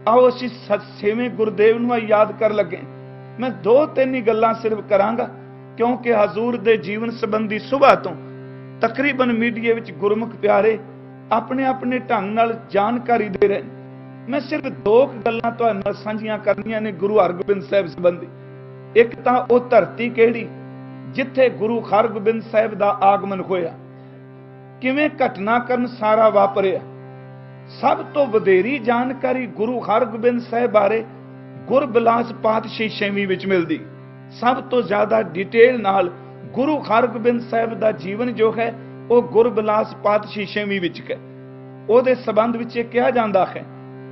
आओ असीं छेवें गुरुदेव नूं याद कर लगे। मैं 2-3 ही गल्लां सिर्फ करांगा, क्योंकि हजूर दे जीवन संबंधी सुबह तो तकरीबन मीडिया विच गुरमुख प्यारे अपने अपने ढंग नाल जानकारी दे रहे। मैं सिर्फ 2 गल्लां तुहाडे नाल साझीआं करनियां ने गुरु हरगोबिंद साहिब संबंधी। एक तां ओह धरती किहड़ी जिथे गुरु हरगोबिंद साहिब दा आगमन होया, किवें घटनाक्रम सारा वापरिया। सब तो वधेरी जानकारी गुरु हरगोबिंद साहिब बारे गुरबिलास पातशाही छेवीं विच मिलदी। सब तो ज्यादा डिटेल नाल गुरु हरगोबिंद साहिब दा जीवन जो है वह गुरबिलास पातशाही छेवीं विच है। उहदे संबंध विच कहा जाता है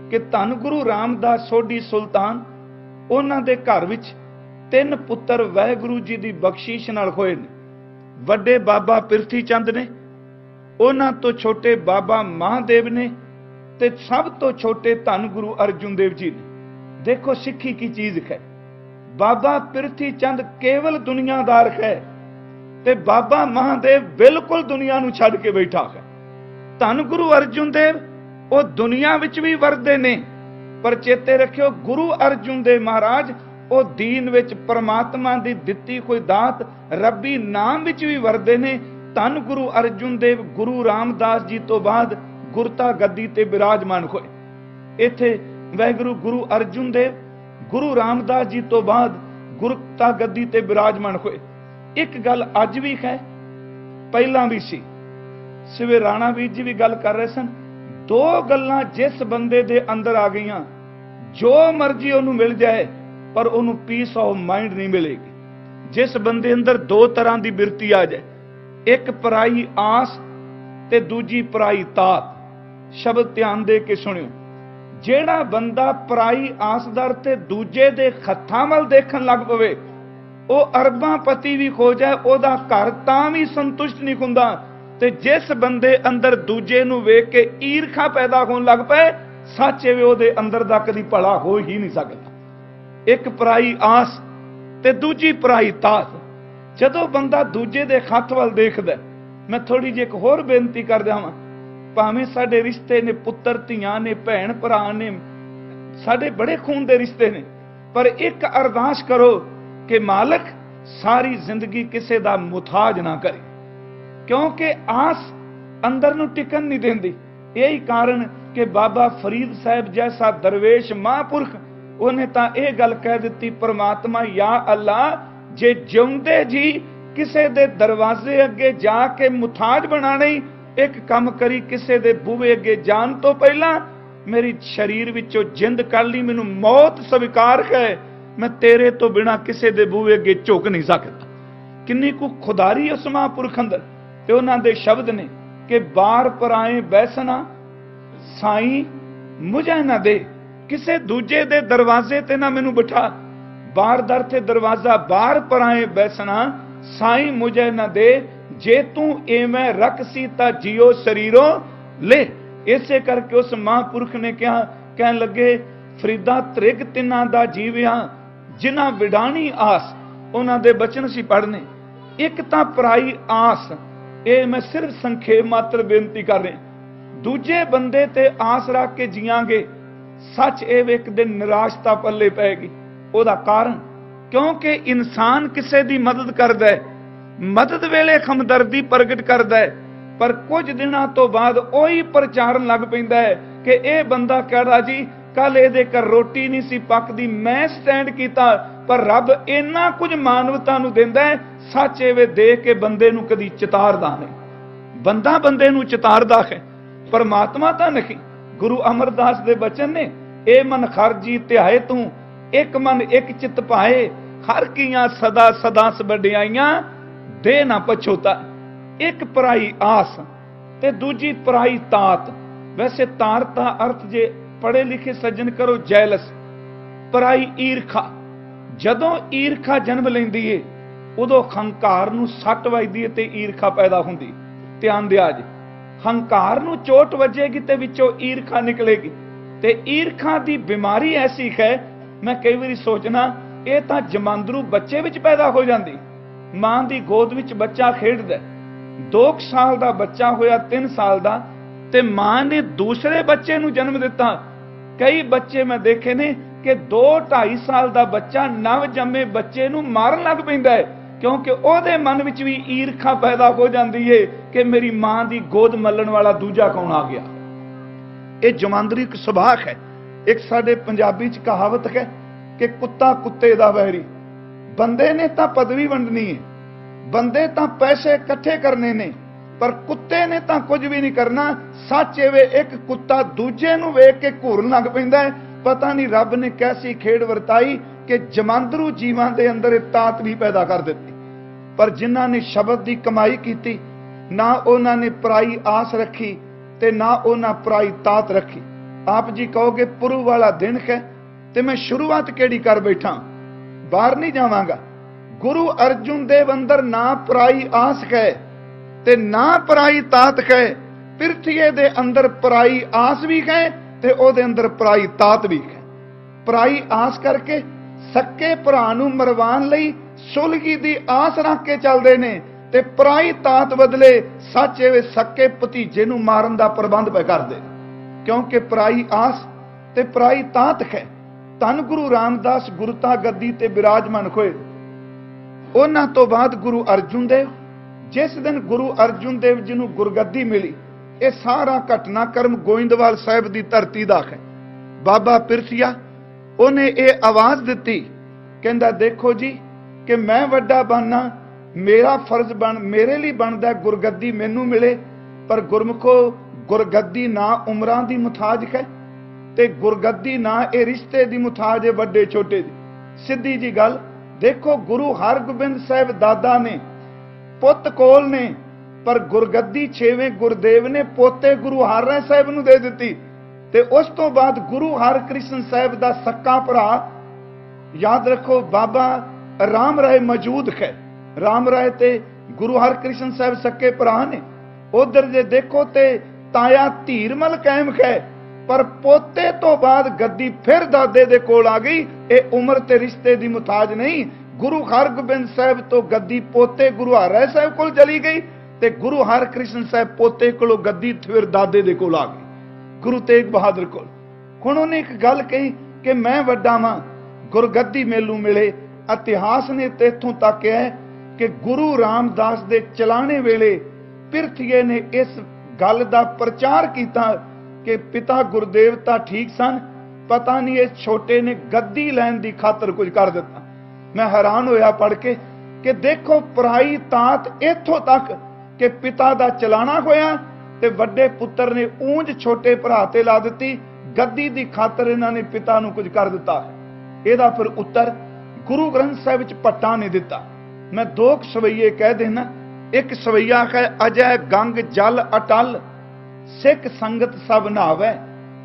कि धन गुरु रामदास सोढी सुल्तान उन्हां दे घर विच 3 पुत्र वाहिगुरू जी दी बख्शीश नाल होए ने। वड्डे बाबा पिरथी चंद ने, उन्हां तो छोटे बाबा महादेव ने, ते सब तो छोटे धन गुरु अर्जुन देव जी ने। देखो सिक्खी की चीज है। बाबा पिरथी चंद केवल दुनियादार है ते बाबा महादेव बिल्कुल दुनिया नूं छड्ड के बैठा है। धन गुरु अर्जुन देव वो दुनिया विच भी वरदे ने, पर चेते रखियो गुरु अर्जुन देव महाराज वो दीन विच परमात्मा दी दित्ती कोई दात रब्बी नाम विच भी वरदे ने। धन गुरु अर्जुन देव गुरु रामदास जी तो बाद गुरता गद्दी ते विराजमान होए। इत्थे वाहिगुरू गुरु अर्जुन देव गुरु रामदास जी तो बाद गुरता गद्दी ते विराजमान होए। एक गल अज भी है, पहला भी सी। सिवे राणा वीर जी भी गल कर रहे सन। 2 गल्लां जिस बंदे दे अंदर आ गईयां, जो मर्जी उन्होंने मिल जाए पर उन्होंने पीस ऑफ माइंड नहीं मिलेगी। जिस बंदे अंदर 2 तरह की बिरती आ जाए, एक पराई आस ते दूजी पराई तात। शब्द ध्यान दे के सुनियो। जेड़ा बंदा पराई आसदार ते दूजे दे हत्थां वल देखण लग पवे, वो अरबां पति भी खो जाए ओदा घर तां भी संतुष्ट नहीं हुंदा। ते जिस बंदे अंदर दूजे नूं वेख के ईरखा पैदा होण लग पए, सच है ओदे अंदर दा कदी भला हो ही नहीं सकदा। एक पराई आस ते दूजी पराई तात। जदों बंदा दूजे दे हत्थ वल देखदा, मैं थोड़ी जी एक होर बेनती कर देवां। भावें साडे रिश्ते ने, पुत्तर धियां ने, भैन भरा ने, साडे बड़े खून दे रिश्ते ने, पर एक अरदास करो कि मालक सारी जिंदगी किसी दा मुताज ना करे, क्योंकि आस अंदर नूं टिकन नहीं देंदी। यही कारण कि बाबा फरीद साहब जैसा दरवेश महापुरख उन्हें तां यह गल कह दी, परमात्मा या अल्लाह जे जिउंदे जी किसी दे दरवाजे अगे जाके मुताज बनाने, एक काम करी किसी दे बूहे अगे जान तो पहला मेरी शरीर विचों जिंद कढ़ ली, मैनूं मौत स्वीकार है, मैं तेरे तो बिना किसी दे बूहे अगे झुक नहीं सकता। किन्नी कु खुदारी उस महापुरख अंदर। ते उन्हां दे शब्द ने कि बार पराए बैसना साईं मुझे ना दे, किसे दूजे दे दरवाजे ते ना मैनू बिठा। बार दर ते दरवाजा बार पराए बैसना साईं मुझे ना दे, जे तू एवें रखसी ता जियो शरीरों ले। इसे करके उस महापुरख ने कहा, कहन लगे फरीदा त्रिग तिना दा जीविया जिन्हां विडाणी आस। उन्हां दे बचन सी पढ़ने। एक तां पराई आस, ये मैं सिर्फ संखेप मात्र बेनती कर रहा। दूजे बंदे ते आस रख के जियांगे, सच एव एक दिन निराशता पल्ले पैगी। ओदा कारण क्योंकि इंसान किसी दी मदद करदा है, मदद वेले हमदर्दी प्रगट करदा है, पर कुछ दिनों तो बाद ओही प्रचारण लग पैंदा है कि यह बंदा कहदा जी कल ये घर रोटी नहीं सी पकदी, मैं स्टैंड कीता, पर रब इन्ना कुछ मानवता नूं दिंदा है। सच एवे देख के बंदे नूं कदी चितारदा नहीं, बंदा बंदे नूं चितारदा है, परमात्मा तां नहीं। गुरु अमरदास दे बचन ने, ए मन खरजी ध्याए तू एक मन एक चित पाए, हर कीयां सदा सदा सबडियाइयां दे ना पछोता। एक पराई आस ते दूजी पराई तात। वैसे तार दा अर्थ जे पढ़े लिखे सज्जन करो जैलस। पराई ईरखा। जदों ईरखा जन्म लैंदी है उदों हंकार नूं सट वजदी है ते ईरखा पैदा हुंदी। ध्यान दिया जी, हंकार नूं चोट वजेगी ते विचों ईरखा निकलेगी। ते ईरखा दी बीमारी ऐसी है, मैं कई बार सोचना ये तां जमांदरू बच्चे विच पैदा हो जाती। मां दी गोद विच बच्चा खेडदा, 2 साल दा बच्चा होया 3 साल दा, ते मां ने दूसरे बच्चे नूं जन्म दिता। कई बच्चे मैं देखे ने कि 2-2.5 साल का बच्चा नव जम्मे बच्चे नूं मारन लग पैंदा है, क्योंकि ਉਹਦੇ मन विच भी ईर्खा पैदा हो जाती है कि मेरी मां की गोद मलण वाला दूजा कौन आ गया। ये जमांदरी सुभाग है। एक साडे पंजाबी च कहावत है कि कुत्ता कुत्ते दा वैरी। बंदे ने तां पदवी वंडनी है, बंदे तां पैसे इकट्ठे करने ने, पर कुत्ते ने तां कुछ भी नहीं करना। सच एवे एक कुत्ता दूजे नूं वेख के घूरन लग पैंदा है। पता नहीं रब ने कैसी खेड़ वरताई कि जमांदरू जीवां दे अंदर ताकत भी पैदा कर दित्ती। पर जिन्हां ने शब्द की कमाई की, ना उन्हां ने पराई आस रखी ते ना उन्हां पराई ताकत रखी। आप जी कहोगे पुरु वाला दिन है ते मैं शुरुआत केड़ी कर बैठा, बाहर नहीं जावांगा। गुरु अर्जुन देव अंदर ना पराई आस है ते ना पराई तात है। पिरथीए दे अंदर पराई आस भी है ते ओदे अंदर पराई तात भी है। पराई आस करके सक्के भरा नूं मरवाण लई सुलगी दी आस रख के चलदे ने, ते पराई तात बदले सच एवे सक्के भतीजे नूं मारन दा प्रबंध पे करदे, क्योंकि पराई आस ते पराई तात है। धन गुरु रामदास गुरता गद्दी ते विराजमान होए। उन्हां तो बाद गुरु अर्जुन देव, जिस दिन गुरु अर्जुन देव जी नूं गुरगद्दी मिली, यह सारा घटनाक्रम गोइंदवाल साहिब की धरती दा है। बाबा पिरथिया उन्हें यह आवाज दी, कहंदा देखो जी कि मैं वड्डा बनना, मेरा फर्ज बन मेरे लिए बनता गुरगद्दी मैनू मिले, पर गुरमुखो गुरगद्दी ना उमरां दी मुताज है ते गुरगद्दी ना ये रिश्ते दी मुताज है वड्डे छोटे दी। सीधी जी गल देखो, गुरु हरगोबिंद साहिब दादा ने पुत कोल ने, पर गुरगद्दी 6वें गुरदेव ने पोते गुरु हरराय साहिब नूं दे दित्ती। ते उस तो बाद गुरु हरकृष्ण साहिब दा सक्का भरा, याद रखो बाबा राम राय मौजूद है। राम राय ते गुरु हरकृष्ण साहिब सक्के भरा ने। उधर जे देखो ते ताया धीरमल कायम है, पर पोते तो बाद गद्दी फिर दादे दे कोल आ गई। ये उम्र ते रिश्ते दी मुताज नहीं। गुरु हरगोबिंद साहिब तो गद्दी पोते गुरु हरराय साहिब कोल चली गई, ते गुरु हरकृष्ण साहिब पोते कोलों गद्दी फिर दादे दे कोल आ गई, गुरु तेग बहादुर कोल। हुण उन्हें एक गल कही कि मैं वड्डा वां, गुरगद्दी मैनूं मिले। इतिहास ने इत्थों तक है कि गुरु रामदास दे चलाने वेले पिरथीए ने इस गल दा प्रचार किया कि पिता गुरदेव तां ठीक सन, पता नहीं इस छोटे ने गद्दी लैण दी खातर कुछ कर दिता। मैं हैरान होया पढ़ के कि देखो पराई तात इत्थों तक कि पिता दा चलाना होया ते वड्डे पुत्र ने ऊंज छोटे भरा ते ला दित्ती। गद्दी दी खातर इन्हां ने पिता नूं कुछ कर दिता है। इहदा फिर उत्तर गुरु ग्रंथ साहिब विच पट्टा ने दिता। मैं दो सवैये कह देना। एक सवैया है अजय गंग जल अटल, सिख संगत सब नहावे।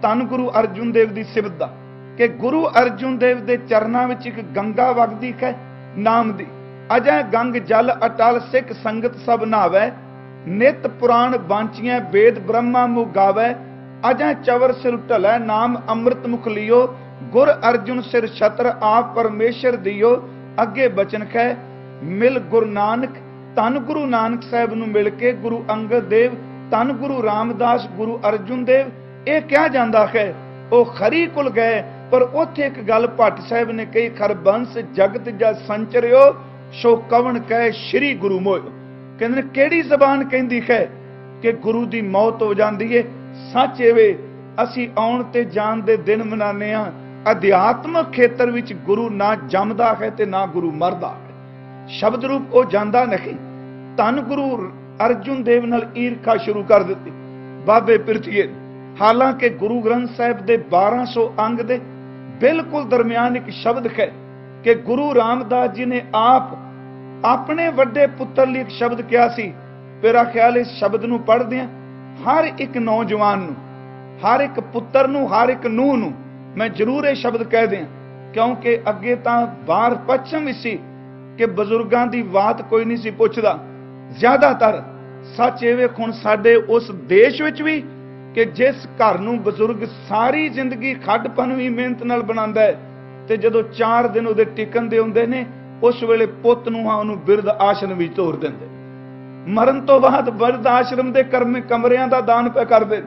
धन गुरु अर्जुन देव दी सिबत दा कि गुरु अर्जुन देव दे चरनां विच एक गंगा वगदी है नाम दी। अजय गंग जल अटल सिख संगत सब नहावे, नित पुराण बांचियां वेद ब्रह्मा मुगावे। अजय चवर सिर ढलै नाम अमृत मुख लियो, गुर अर्जुन सिर छत्र आप परमेश्वर दियो। अगे बचन है मिल गुरु नानक, धन गुरु नानक साहिब नूं मिल के गुरु अंगद देव, धन गुरु रामदास, गुरु अर्जुन देव ये क्या जाता है। वो खरी कुल गए, पर उत्थे एक गल भट्ट साहिब ने कही, खरबंस जगत जद संचरियो सो कवन कहे श्री गुरु मोयो। कहते केड़ी जबान कहती है कि गुरु की मौत हो जाती है। सच एवे असी आउण ते जाण दे दिन मनाने आ, अध्यात्मक खेतर विच गुरु ना जमदा है ते ना गुरु मरदा है। शब्द रूप वो जांदा नहीं। धन गुरु अर्जुन देव नाल ईर्खा शुरू कर दी बाबे पिरथीए। हालांकि गुरु ग्रंथ साहिब दे 1200 अंग दे बिल्कुल दरमियान एक शब्द है कि गुरु रामदास जी ने आप अपने वड्डे पुत्र लिए एक शब्द कहा सी। मेरा ख्याल इस शब्द नूं पढ़दे हर एक नौजवान नूं, हर एक पुत्र नूं, हर एक नूह नूं मैं जरूर ये शब्द कह दें, क्योंकि अगे तां बाहर पश्चिम भी सी कि बजुर्गां दी बात कोई नहीं सी पुछदा। ज्यादातर सच एवे हुण साडे उस देश विच भी कि जिस घर नूं बजुर्ग सारी जिंदगी खड्ड पनवी मेहनत नाल बनांदा है, ते जदों 4 दिन उहदे टिकन दे हुंदे ने, उस वेले पुੱਤ ਨੂੰ ਉਹਨੂੰ ਬਿਰਧ ਆਸ਼ਰਮ ਵਿੱਚ ਤੋਰ ਦਿੰਦੇ। मरण तो बाद बिरध आश्रम के कमरियां का दान पे कर दे।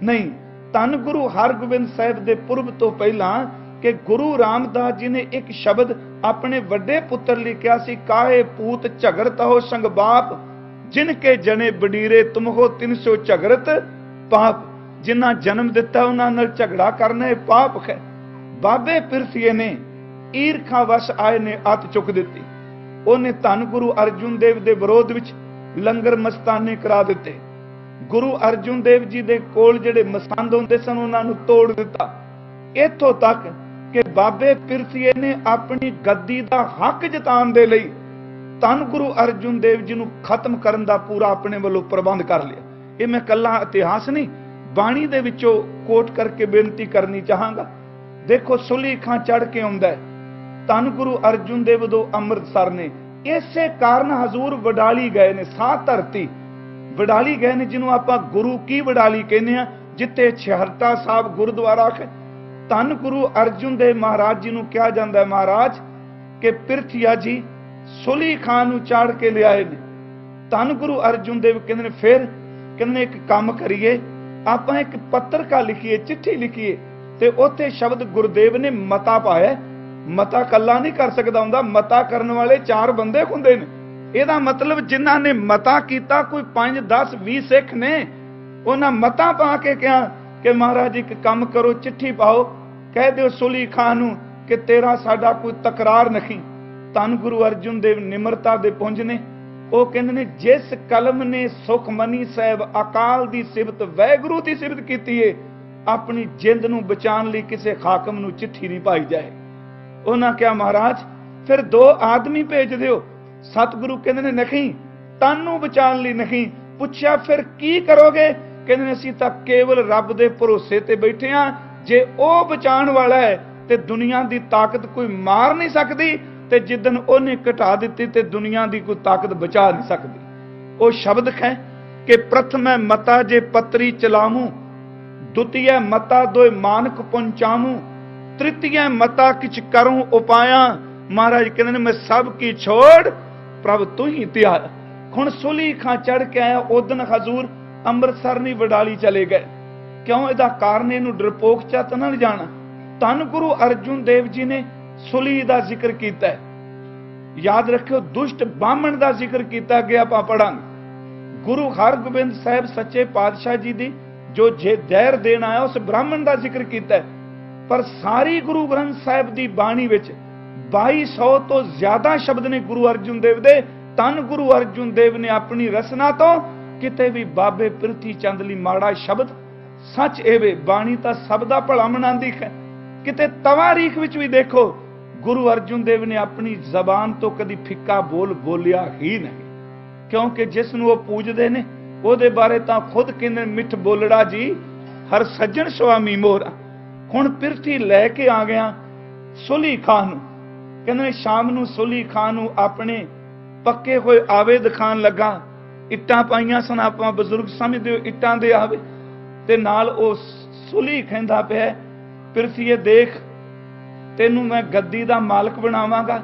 नहीं, ਧੰਨ ਗੁਰੂ ਹਰਗੋਬਿੰਦ ਸਾਹਿਬ ਦੇ ਪੁਰਬ ਤੋਂ ਪਹਿਲਾਂ ਕਿ ਗੁਰੂ ਰਾਮਦਾਸ ਜੀ ਨੇ ਇੱਕ ਸ਼ਬਦ ਆਪਣੇ ਵੱਡੇ ਪੁੱਤਰ ਲਈ ਕਿਹਾ ਸੀ, ਕਾਹੇ ਪੂਤ ਝਗੜਤ ਹੋ ਸੰਗ ਬਾਪ, ਜਿਨ ਕੇ ਜਣੇ ਬਡੀਰੇ ਤੁਮ ਹੋ 300 ਝਗੜਤ ਪਾਪ। ਜਿਨ੍ਹਾਂ ਜਨਮ ਦਿੱਤਾ ਉਹਨਾਂ ਨਾਲ ਝਗੜਾ ਕਰਨਾ ਇਹ ਪਾਪ ਹੈ। ਬਾਬੇ ਪਿਰਥੀਏ ਨੇ ਈਰਖਾ ਵਸ਼ ਆਏ ਨੇ ਅੱਤ ਚੁੱਕ ਦਿੱਤੀ। ਉਹਨੇ ਧੰਨ ਗੁਰੂ ਅਰਜੁਨ ਦੇਵ ਦੇ ਵਿਰੋਧ ਵਿੱਚ ਲੰਗਰ ਮਸਤਾਨੇ ਕਰਾ ਦਿੱਤੇ। ਗੁਰੂ ਅਰਜੁਨ ਦੇਵ ਜੀ ਦੇ ਕੋਲ ਜਿਹੜੇ ਮਸੰਦ ਹੁੰਦੇ ਸਨ ਉਹਨਾਂ ਨੂੰ ਤੋੜ ਦਿੱਤਾ। ਇੱਥੋਂ ਤੱਕ ਕਿ ਬਾਬੇ ਪਿਰਥੀਏ ਨੇ ਆਪਣੀ ਗੱਦੀ ਦਾ ਹੱਕ ਜਤਾਉਣ ਦੇ ਲਈ ਧੰਨ ਗੁਰੂ ਅਰਜੁਨ ਦੇਵ ਜੀ ਨੂੰ ਖਤਮ ਕਰਨ ਦਾ ਪੂਰਾ ਆਪਣੇ ਵੱਲੋਂ ਪ੍ਰਬੰਧ ਕਰ ਲਿਆ। ਇਹ ਮੈਂ ਕੱਲਾ ਇਤਿਹਾਸ ਨਹੀਂ, ਬਾਣੀ ਦੇ ਵਿੱਚੋਂ ਕੋਟ ਕਰਕੇ ਬੇਨਤੀ ਕਰਨੀ ਚਾਹਾਂਗਾ। ਦੇਖੋ, ਸੁਲੀ ਖਾਂ ਚੜ ਕੇ ਆਉਂਦਾ ਧੰਨ ਗੁਰੂ ਅਰਜੁਨ ਦੇਵ ਤੋਂ ਅੰਮ੍ਰਿਤਸਰ ਨੇ। ਇਸੇ ਕਾਰਨ ਹਜ਼ੂਰ ਵਡਾਲੀ ਗਏ ਨੇ, ਸਾਹ ਧਰਤੀ ਵਡਾਲੀ ਗਏ ਨੇ, ਜਿਹਨੂੰ ਆਪਾਂ ਗੁਰੂ ਕੀ ਵਡਾਲੀ ਕਹਿੰਦੇ ਆ, ਜਿੱਥੇ ਛਹਰਤਾ ਸਾਹਿਬ ਗੁਰਦੁਆਰਾ ਹੈ। ਧੰਨ ਗੁਰੂ ਅਰਜੁਨ ਦੇਵ ਮਹਾਰਾਜ ਜੀ ਨੂੰ ਕਿਹਾ ਜਾਂਦਾ, ਮਹਾਰਾਜ ਕਿ ਪਿਰਥੀਆ ਜੀ ਸੁਲੀ ਖਾਨ ਨੂੰ ਚਾੜ ਕੇ ਲਿਆਏ ਨੇ। ਧੰਨ ਗੁਰੂ ਅਰਜੁਨ ਦੇਵ ਕਹਿੰਦੇ ਨੇ, ਫਿਰ ਕਹਿੰਦੇ ਨੇ ਇੱਕ ਕੰਮ ਕਰੀਏ, ਆਪਾਂ ਇੱਕ ਪੱਤਰਕਾ ਲਿਖੀਏ, ਚਿੱਠੀ ਲਿਖੀਏ, ਤੇ ਉੱਥੇ ਸ਼ਬਦ ਗੁਰਦੇਵ ਨੇ ਮਤਾ ਪਾਇਆ। ਮਤਾ ਕੱਲਾ ਨਹੀਂ ਕਰ ਸਕਦਾ ਹੁੰਦਾ, ਮਤਾ ਕਰਨ ਵਾਲੇ 4 ਬੰਦੇ ਹੁੰਦੇ ਨੇ। ਇਹਦਾ ਮਤਲਬ ਜਿਨ੍ਹਾਂ ਨੇ ਮਤਾ ਕੀਤਾ ਕੋਈ 5, 10, 20 ਸਿੱਖ ਨੇ। ਉਹਨਾਂ ਮਤਾ ਪਾ ਕੇ ਕਿਹਾ ਕਿ ਮਹਾਰਾਜ ਇੱਕ ਕੰਮ ਕਰੋ, ਚਿੱਠੀ ਪਾਓ, ਕਹਿ ਦਿਓ ਸੁਲੀ ਖਾਨ ਨੂੰ ਕਿ ਤੇਰਾ ਸਾਡਾ ਕੋਈ ਤਕਰਾਰ ਨਹੀਂ। ਧੰਨ ਗੁਰੂ ਅਰਜੁਨ ਦੇਵ ਨਿਮਰਤਾ ਦੇ ਪੁੰਜ ਨੇ। ਉਹ ਕਹਿੰਦੇ ਨੇ, ਜਿਸ ਕਲਮ ਨੇ ਸੁਖਮਨੀ ਸਾਹਿਬ ਅਕਾਲ ਦੀ ਸਿਫਤ ਵਾਹਿਗੁਰੂ ਦੀ ਸਿਫਤ ਕੀਤੀ ਏ, ਆਪਣੀ ਜਿੰਦ ਨੂੰ ਬਚਾਉਣ ਲਈ ਕਿਸੇ ਹਾਕਮ ਨੂੰ ਚਿੱਠੀ ਨਹੀਂ ਪਾਈ ਜਾਏ। ਉਹਨਾਂ ਕਿਹਾ, ਮਹਾਰਾਜ ਫਿਰ 2 ਆਦਮੀ ਭੇਜ ਦਿਓ। ਸਤਿਗੁਰੂ ਕਹਿੰਦੇ ਨੇ, ਨਹੀਂ, ਤਨ ਨੂੰ ਬਚਾਉਣ ਲਈ ਨਹੀਂ। ਪੁੱਛਿਆ, ਫਿਰ ਕੀ ਕਰੋਗੇ? ਕਹਿੰਦੇ ਨੇ, ਅਸੀਂ ਤਾਂ ਕੇਵਲ ਰੱਬ ਦੇ ਭਰੋਸੇ ਤੇ ਬੈਠੇ ਆ। ਜੇ ਉਹ ਬਚਾਉਣ ਵਾਲਾ ਹੈ ਤੇ ਦੁਨੀਆ ਦੀ ਤਾਕਤ ਕੋਈ ਮਾਰ ਨਹੀਂ ਸਕਦੀ, ਤੇ ਜਿੱਦਨ ਉਹਨੇ ਘਟਾ ਦਿੱਤੀ ਤੇ ਦੁਨੀਆ ਦੀ ਕੋਈ ਤਾਕਤ ਬਚਾ ਨਹੀਂ ਸਕਦੀ। ਉਹ ਸ਼ਬਦ ਹੈ ਕਿ ਪ੍ਰਥਮੈ ਮਤਾ ਜੇ ਪੱਤਰੀ ਚਲਾਮੂ, ਦੁਤੀਏ ਮਤਾ ਦੋਇ ਮਾਨਕ ਪਹੁੰਚਾਮੂ, ਤ੍ਰਿਤੀਏ ਮਤਾ ਕਿਛ ਕਰੂੰ ਉਪਾਇਆ। ਮਹਾਰਾਜ ਕਹਿੰਦੇ ਨੇ, ਮੈਂ ਸਭ ਕੀ ਛੋੜ ਪ੍ਰਭ ਤੂੰ ਹੀ ਧਿਆਇਆ। ਹੁਣ ਸੁਲੀ ਖਾਂ ਚੜ ਕੇ ਆਇਆ। ਉਦਨ ਹਜ਼ੂਰ ਅੰਮ੍ਰਿਤਸਰ ਨਹੀਂ ਵਡਾਲੀ ਚਲੇ ਗਏ। ਕਿਉਂ? ਇਹਦਾ ਕਾਰਨ ਇਹਨੂੰ ਡਰਪੋਕ ਚੱਤ ਨਾ ਜਾਣਾ। ਧੰਨ ਗੁਰੂ ਅਰਜੁਨ ਦੇਵ ਜੀ ਨੇ ਸੁਲੀ ਦਾ ਜ਼ਿਕਰ ਕੀਤਾ। ਯਾਦ ਰੱਖਿਓ, ਦੁਸ਼ਟ ਬਾਹਮਣ ਦਾ ਜ਼ਿਕਰ ਕੀਤਾ ਗਿਆ, ਆਪਾਂ ਪੜਾਂਗੇ। ਗੁਰੂ ਹਰਗੋਬਿੰਦ ਸਾਹਿਬ ਸੱਚੇ ਪਾਤਸ਼ਾਹ ਜੀ ਦੀ ਜੋ ਜੇ ਦਹਿਰ ਦੇਣ ਆਇਆ, ਉਸ ਬ੍ਰਾਹਮਣ ਦਾ ਜ਼ਿਕਰ ਕੀਤਾ। ਪਰ ਸਾਰੀ ਗੁਰੂ ਗ੍ਰੰਥ ਸਾਹਿਬ ਦੀ ਬਾਣੀ ਵਿੱਚ 2200 ਤੋਂ ਜ਼ਿਆਦਾ ਸ਼ਬਦ ਨੇ ਗੁਰੂ ਅਰਜੁਨ ਦੇਵ ਦੇ। ਧੰਨ ਗੁਰੂ ਅਰਜੁਨ ਦੇਵ ਨੇ ਆਪਣੀ ਰਸਨਾ ਤੋਂ ਕਿਤੇ ਵੀ ਬਾਬੇ ਪ੍ਰਿਥੀ ਚੰਦ ਲਈ ਮਾੜਾ ਸ਼ਬਦ, ਸੱਚ ਇਹ ਵੇ ਬਾਣੀ ਤਾਂ ਸਭ ਦਾ ਭਲਾ ਮਨਾਉਂਦੀ ਹੈ। ਕਿਤੇ ਤਵਾਰੀਖ ਵਿੱਚ ਵੀ ਦੇਖੋ, ਗੁਰੂ ਅਰਜੁਨ ਦੇਵ ਨੇ ਆਪਣੀ ਜ਼ਬਾਨ ਤੋਂ ਕਦੀ ਫਿੱਕਾ ਬੋਲ ਬੋਲਿਆ ਹੀ ਨਹੀਂ। ਕਿਉਂਕਿ ਜਿਸ ਨੂੰ ਉਹ ਪੂਜਦੇ ਨੇ ਉਹਦੇ ਬਾਰੇ ਤਾਂ ਖੁਦ ਕਹਿੰਦੇ, ਮਿੱਠ ਬੋਲੜਾ ਜੀ ਹਰ ਸੱਜਣ ਸੁਆਮੀ ਮੋਹਰਾ। ਹੁਣ ਪਿਰਥੀ ਲੈ ਕੇ ਆ ਗਿਆ ਸੁਲੀ ਖਾਨ ਨੂੰ। ਕਹਿੰਦੇ ਸ਼ਾਮ ਨੂੰ ਸੁਲੀ ਖਾਨ ਨੂੰ ਆਪਣੇ ਪੱਕੇ ਹੋਏ ਆਵੇ ਦਿਖਾਣ ਲੱਗਾ। ਇੱਟਾਂ ਪਾਈਆਂ ਸਨ, ਆਪਾਂ ਬਜ਼ੁਰਗ ਸਮਝਦੇ ਹੋ ਇੱਟਾਂ ਦੇ ਆਵੇ, ਤੇ ਨਾਲ ਉਹ ਸੁਲੀ ਕਹਿੰਦਾ ਪਿਆ, ਪਿਰਥੀਏ ਦੇਖ, ਤੈਨੂੰ ਮੈਂ ਗੱਦੀ ਦਾ ਮਾਲਕ ਬਣਾਵਾਂਗਾ,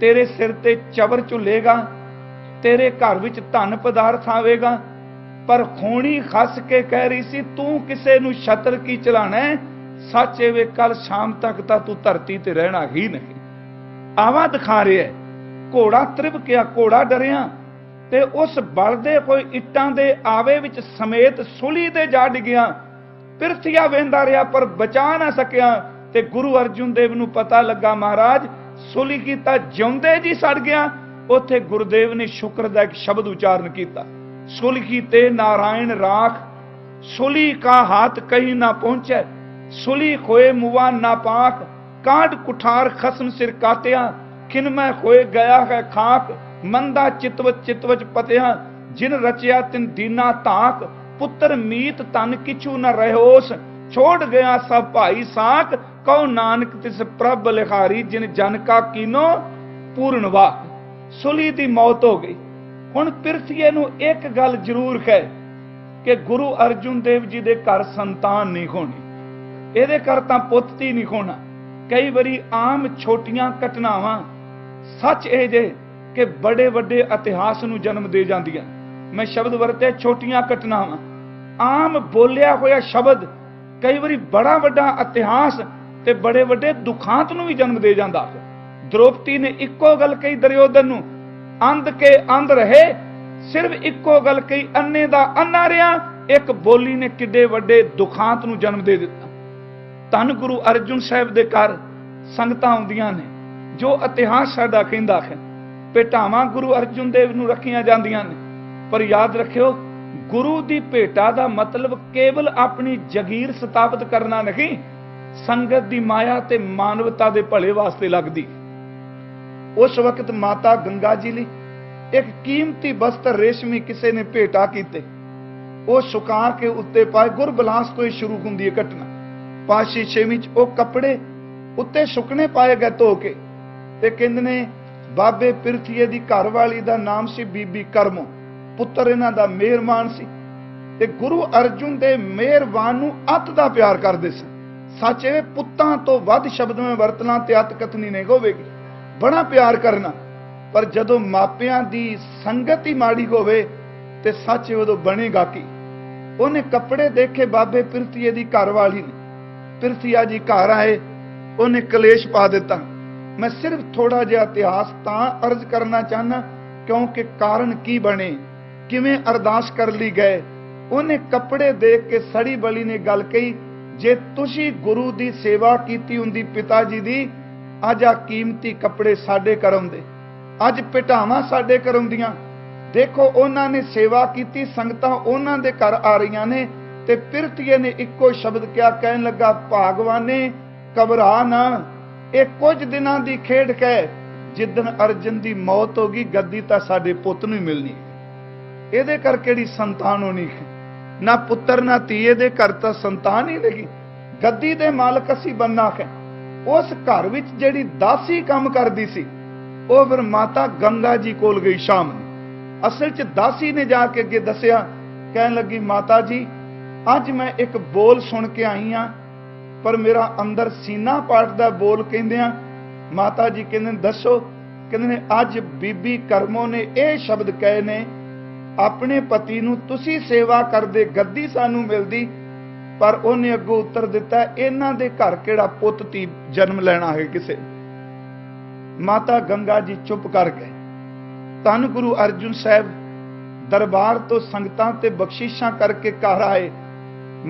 ਤੇਰੇ ਸਿਰ ਤੇ ਚਬਰ ਝੁੱਲੇਗਾ, ਤੇਰੇ ਘਰ ਵਿੱਚ ਧਨ ਪਦਾਰਥ ਆਵੇਗਾ। ਪਰ ਖੋਣੀ ਖੱਸ ਕੇ ਕਹਿ ਰਹੀ ਸੀ, ਤੂੰ ਕਿਸੇ ਨੂੰ ਛਤਰ ਕੀ ਚਲਾਣਾ ਹੈ? ਸੱਚ ਇਹ ਵੇ ਕੱਲ ਸ਼ਾਮ ਤੱਕ ਤਾਂ ਤੂੰ ਧਰਤੀ ਤੇ ਰਹਿਣਾ ਹੀ ਨਹੀਂ। ਆਵਾ ਦਿਖਾ ਰਿਹਾ, ਘੋੜਾ ਤ੍ਰਿਭਕਿਆ, ਘੋੜਾ ਡਰਿਆ, ਤੇ ਉਸ ਬਲਦੇ ਕੋਈ ਇੱਟਾਂ ਦੇ ਆਵੇ ਵਿੱਚ ਸਮੇਤ ਸੁਲੀ ਤੇ ਜਾ ਡਿੱਗਿਆ। ਪਿਰਥੀਆ ਵੇਂਦਾ ਰਿਹਾ ਪਰ ਬਚਾ ਨਾ ਸਕਿਆ। ਤੇ ਗੁਰੂ ਅਰਜੁਨ ਦੇਵ ਨੂੰ ਪਤਾ ਲੱਗਾ, ਮਹਾਰਾਜ ਸੁਲੀ ਕੀ ਤਾਂ ਜਿਉਂਦੇ ਜੀ ਸੜ ਗਿਆ। ਉੱਥੇ ਗੁਰਦੇਵ ਨੇ ਸ਼ੁਕਰ ਦਾ ਇੱਕ ਸ਼ਬਦ ਉਚਾਰਨ ਕੀਤਾ, ਸੁਲਗੀ ਤੇ ਨਾਰਾਇਣ ਰਾਖ, ਸੁਲੀ ਕਾ ਹਾਥ ਕਹੀਂ ਨਾ ਪਹੁੰਚੇ, ਸੁਲੀ ਖੋਏ ਮੁਆ ਨਾ ਪਾਕ, ਕਾਂਡ ਕੁਠਾਰ ਖਸਮ ਸਿਰ ਕਾਤਿਆ, ਖਿਨਮੈ ਹੋਏ ਗਿਆ ਹੈ ਖਾਕ, ਮੰਦਾ ਚਿਤਵਚ ਪਤਿਆ, ਜਿਨ ਰਚਿਆ ਤਿਨ ਦੀਨਾ ਧਾਕ, ਪੁੱਤਰ ਮੀਤ ਤਨ ਕਿਛੂ ਨ ਰਹਿਓਸ, ਛੋੜ ਗਿਆ ਸਭ ਭਾਈ ਸਾਕ, ਕਉ ਨਾਨਕ ਤਿਸ ਪ੍ਰਭ ਲਿਖਾਰੀ, ਜਿਨ ਜਨ ਕਾ ਕੀਨੋ ਪੂਰਨ ਵਾਕ। ਸੁਲੀ ਦੀ ਮੌਤ ਹੋ ਗਈ। ਹੁਣ ਪਿਰਥੀਏ ਨੂੰ ਇੱਕ ਗੱਲ ਜ਼ਰੂਰ ਹੈ ਕਿ ਗੁਰੂ ਅਰਜੁਨ ਦੇਵ ਜੀ ਦੇ ਘਰ ਸੰਤਾਨ ਨਹੀਂ ਹੋਣੀ, ਇਹਦੇ ਘਰ ਤਾਂ ਪੁੱਤ ਹੀ ਨਹੀਂ ਹੋਣਾ। ਕਈ ਵਾਰੀ ਆਮ ਛੋਟੀਆਂ ਘਟਨਾਵਾਂ ਸੱਚ ਇਹ ਜੇ ਕਿ ਬੜੇ ਵੱਡੇ ਇਤਿਹਾਸ ਨੂੰ ਜਨਮ ਦੇ ਜਾਂਦੀਆਂ। ਮੈਂ ਸ਼ਬਦ ਵਰਤਿਆ ਛੋਟੀਆਂ ਘਟਨਾਵਾਂ। आम बोलिया होया शब्द कई बारी बड़ा वड्डा इतिहास ते बड़े वड्डे दुखांत नूं भी जन्म दे जांदा है। द्रौपदी ने इक्को गल कही दुर्योधन नूं, अंध के अंध रहे, सिर्फ इक्को गल कही, अन्ने दा अन्ना रहा। एक बोली ने किड्डे वड्डे दुखांत नूं जन्म दे दिता। धन गुरु अर्जुन साहिब दे घर संगतां आउंदियां ने, जो इतिहास साडा कहंदा है। भेटावां गुरु अर्जुन देव नूं रखियां जांदियां ने, पर याद रखियो गुरु दी भेटा दा मतलब केवल अपनी जगीर स्थापित करना नहीं, संगत दी माया ते मानवता दे भले वास्ते लगदी। उस वक्त माता गंगा जी लई एक कीमती वस्त्र रेशमी किसी ने भेटा कीते, वो सुका के उत्ते पाए। गुरबलास तो ही शुरू हुंदी है घटना। पाशी छेवीं च वो कपड़े उत्ते सुकने पाए गए धो के, ते कहंदे ने बाबे पिरथीए दी घरवाली दा नाम सी बीबी करमो, पुत्र इन्हां दा मेहरबान सी, ते गुरु अर्जुन दे मेहरबान नूं अत दा प्यार करदे सी। सच है पुत्तां तो वध शब्द में वरतना ते अत कथनी नहीं होवेगी, बड़ा प्यार करना। पर जदों मापियां दी संगत ही माड़ी होवे ते सच उदों बनेगा की। उन्हें कपड़े देखे बाबे पिरथीए दी घरवाली ने, पिरथीआ जी घर आए, उन्हें कलेश पा दिता। मैं सिर्फ थोड़ा जिहा इतिहास तां अर्ज करना चाहना क्योंकि कारण की बने, किवें अरदास कर ली गए। उन्हें कपड़े देख के सड़ी बली ने गल कही, जे तुसी गुरु दी सेवा कीती हुंदी पिता जी दी, अज आ कीमती कपड़े साडे करम दे, अज भेटावां साडे करम दियां। देखो उन्हां ने सेवा कीती, संगतां उन्हां दे घर आ रहीआं ने, ते पिरथीए ने इक्को शब्द क्या कहन लगा, भागवाने घबरा ना, ये कुछ दिनां दी खेड है, जिदन अर्जन दी मौत होगी गद्दी तां साडे पुੱਤ नूं ही मिलनी। इहदे करके दी संतान होनी है, ना पुत्र ना धीए दे घर तां संतान ही नहीं, गद्दी दे मालक असीं बनना है। उस घर विच जिहड़ी दासी काम करदी सी, ਉਹ फिर माता गंगा जी कोल गई शाम ਨੂੰ। असल च दासी ने जाके अगे दसिया, कहन लगी माता जी अज मैं एक बोल सुन के आई हाँ, पर मेरा अंदर सीना पाटदा बोल कहंदियां। माता जी कहंदे दसो, कहंदे ने अज बीबी करमो ने यह शब्द कहे ने, अपने पति नूं तुसी सेवा करदे गद्दी सानू मिलदी, पर उन्हें अगों उत्तर दिता इन्हां दे घर किहड़ा पुੱਤ धी जन्म लेना है किसे। माता गंगा जी चुप कर गए। धन गुरु अर्जुन साहब दरबार तो संगतां ते बख्शिशां करके घर आए।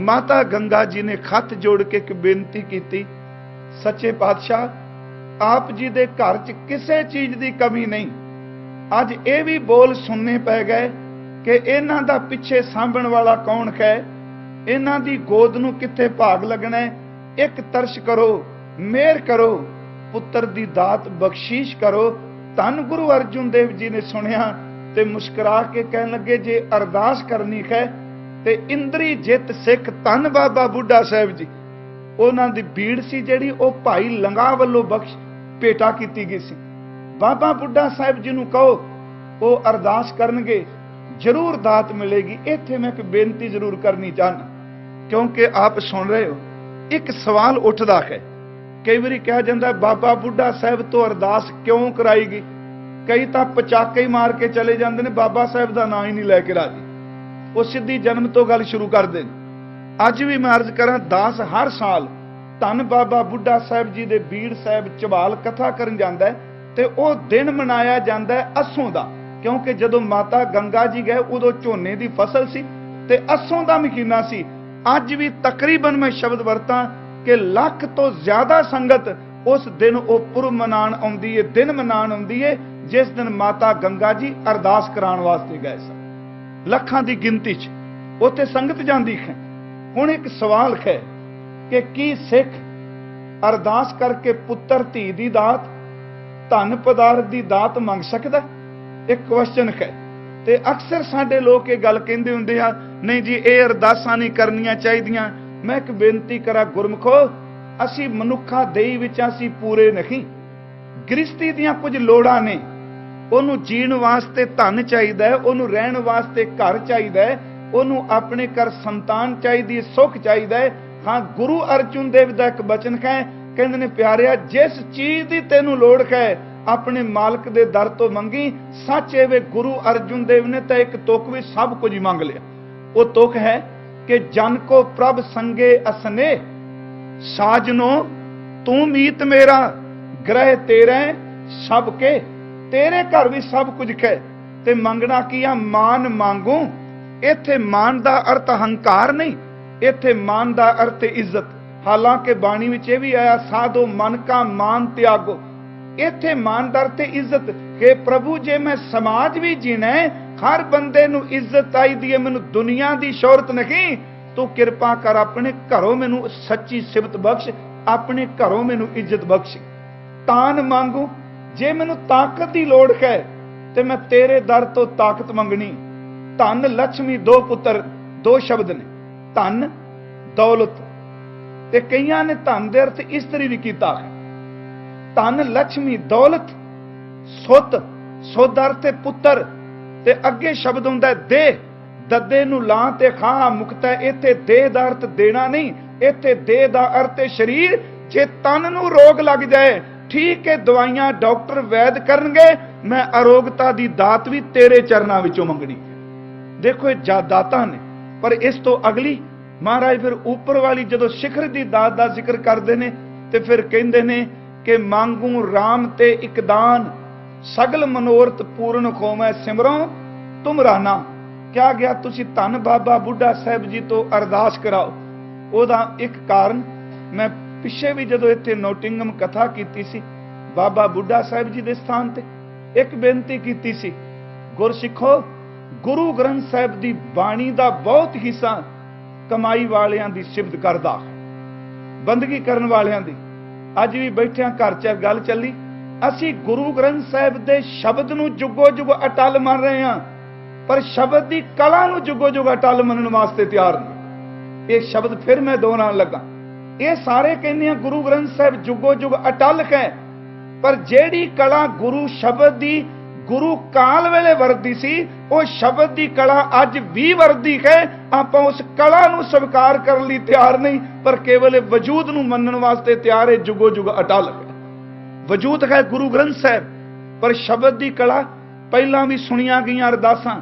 माता गंगा जी ने खत जोड़ के एक बेनती की, सच्चे पातशाह आप जी दे घर च किसी चीज की कमी नहीं। अज ये भी बोल सुनने पै गए कि इन्हां दा पिछे सांभण वाला कौन है, इन्हां दी गोद नूं किथे भाग लगना है। एक तरश करो, मेहर करो, पुत्र दी दात बख्शीश करो। धन गुरु अर्जुन देव जी ने सुनिया ते मुस्कुरा के कहन लगे, जे अरदास करनी है ते इंद्री जित सिख धन बाबा बुढ़ा साहब जी, उन्हां दी भीड़ सी जिहड़ी ओ भाई लंगा वल्लों बख्श भेटा कीती गई सी। बाबा बुढ़ा साहब जी नूं कहो वो अरदास करनगे, जरूर दात मिलेगी। इत्थे मैं एक बेनती जरूर करनी चाहना, क्योंकि आप सुन रहे हो एक सवाल उठदा है। कई बार कहा जाता है बाबा बुढ़ा साहब तो अरदास क्यों कराई गई, कई तो पचाके ही मार के चले जाते हैं, बाबा साहब का नाम ही नहीं लैके राजी, वो सीधी जन्म तो गल शुरू कर दें। अज भी मैं अर्ज करा, दास हर साल धन बाबा बुढ़ा साहब जी दे बीड़ साहब चबाल कथा करन जाता है, तो वह दिन मनाया जाता है असों का, क्योंकि जदों माता गंगा जी गए उदों झोने की फसल सी ते असों का महीना सी। अज भी तकरीबन मैं शब्द वरतां कि लाख तो ज्यादा संगत उस दिन वो पुरब मनाण आउंदी है, दिन मनाण आउंदी है जिस दिन माता गंगा जी अरदास कराण वास्ते गए सन। लखां दी गिनती च उत्थे संगत जांदी है। हुण एक सवाल है कि की सिख अरदास करके पुत्र धी दी दात, धन पदार्थ दी दात मंग सकदा? एक क्वेश्चन है। ते अक्सर साडे लोग ये गल कहंदे हुंदे आ, नहीं जी ये अरदासां नहीं करनियां चाहीदियां। मैं एक बेनती करा गुरमुखो, असी मनुखा देई विच असी पूरे नहीं। गृहस्थी दियां कुछ लोड़ां ने, ओनू जीण वास्ते धन चाहिदा है, ओनू रहण वास्ते घर चाहिदा है, ओनू अपने घर संतान चाहिदी, सुख चाहिदा है। हाँ, गुरु अर्जुन देव दा एक बचन है, कहंदे ने प्यारिया जिस चीज दी तैनू लोड़ है अपने मालक दे दर तो मंगी। सच एवे गुरु अर्जुन देव ने तो एक तुक भी सब कुछ ही मंग लिया। वो तुक है कि जन को प्रभ संगे असने, साजनो तू मीत मेरा, ग्रह तेरे सबके, तेरे घर भी सब कुछ है। ते मंगना किया मान मांगू, इत्थे मान दा अर्थ अहंकार नहीं, इत्थे मान दा अर्थ इज्जत। हालांकि बाणी विच यह भी आया साधो मन का मान त्यागो, इत्थे मान दा अर्थ इज्जत। कि प्रभु जे मैं समाज भी जीना है, हर बंदे नू इज्जत आई दी है, मैनू दुनिया दी शोहरत नहीं, तू किरपा कर अपने घरों मैनू सच्ची सिफत बख्श, अपने घरों मैनू इज्जत बख्श। तान मांगू, जे मैनू ताकत की लोड़ है ते मैं तेरे दर तो ताकत मंगनी। धन लक्ष्मी दो पुत्र, दो शब्द ने, धन दौलत। ते कईयां ने धन दे अर्थ इस्त्री भी कीता है। धन लक्ष्मी दौलत, सुत, सुत अर्थ पुत्र, ते अगे शब्द हुंदा है दे, ददे नू ला ते खा मुक्ता। इत्थे दे दा अर्थ देना नहीं, इत्थे दे दा अर्थ शरीर। जे तन नू रोग लग जाए, ठीक है दवाइयां डॉक्टर वैद करनगे, मैं अरोगता दी दात भी तेरे चरनां विचों मंगनी। देखो ये दातां ने, पर इस तो अगली महाराज फिर ऊपर वाली जदों शिखर दी दात दा जिक्र करदे ने ते फिर कहंदे ने कि मांगू राम ते इक दान, सगल मनोरथ पूर्ण खोमै सिमरों तुमराना। क्या गया तुसी धन बाबा बुढ़ा साहब जी तो अरदास कराओ। ओदा एक कारण मैं पिछे भी जदों इत्थे नोटिंगम कथा कीती सी, बाबा बुढ़ा साहब जी दे स्थान ते एक बेनती कीती सी, गुरसिखो गुरु ग्रंथ साहब दी बाणी दा बहुत हिस्सा कमाई वालियां दी सिफत करदा, बंदगी करन वालियां दी। अज भी बैठिया घर च गल चली, असी गुरु ग्रंथ साहब दे शब्द नू जुगो जुग अटल मान रहे हां, पर शब्द दी कला नू जुगो जुग अटल मनन वास्ते तैयार नहीं। ये शब्द फिर मैं दोहरान लगा, ये सारे कहने हैं गुरु ग्रंथ साहब जुगो जुग अटल है, पर जेड़ी कला गुरु शब्द दी गुरु काल वेले वरदी सी, वो शब्द दी कला अज भी वरदी है। आप उस कला नू स्वीकार करने लई तैयार नहीं, पर केवल वजूद नू मनन वास्ते तैयार है, जुगो जुग अटल है। वजूद है गुरु ग्रंथ साहब, पर शब्द दी कला पहला भी सुनिया गई अरदासां,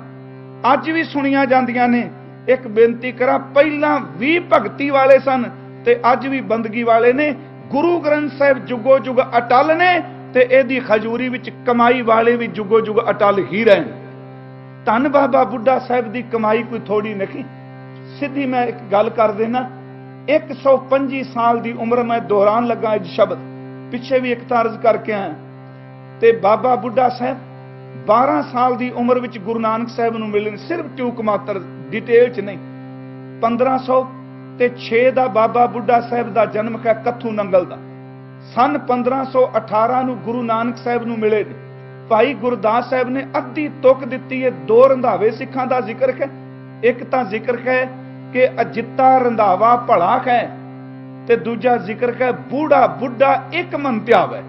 अज भी सुनिया जांदियां ने। एक बेनती करा, पहला भी भगती वाले सन ते अज भी बंदगी वाले ने। गुरु ग्रंथ साहब जुगो जुग अटल ने, ते एदी खजूरी विच कमाई वाले भी जुगो जुग अटल ही रहे। धन बाबा बुढ़ा साहब दी कमाई कोई थोड़ी नहीं। सीधी मैं एक गल कर देना, 125 साल दी उम्र मैं दोहरान लगा इस शब्द, पिछे भी एक अर्ज करके आया। ते बाबा बुढ़ा साहब 12 साल दी उम्र विच गुरु नानक साहब नूं मिले, सिर्फ टूक मात्र, डिटेल च नहीं। 1506 दा बाबा बुढ़ा साहब दा जन्म है कत्थू नंगल दा। सन 1518 नूं गुरु नानक साहब नूं मिले ने। भाई गुरदास साहब ने अद्धी तुक दिती है। दो रंधावे सिखां दा जिक्र है, एक तां जिक्र है कि अजिता रंधावा भला है, ते दूजा जिक्र है बूढ़ा बुढ़ा एक मन त्यावै।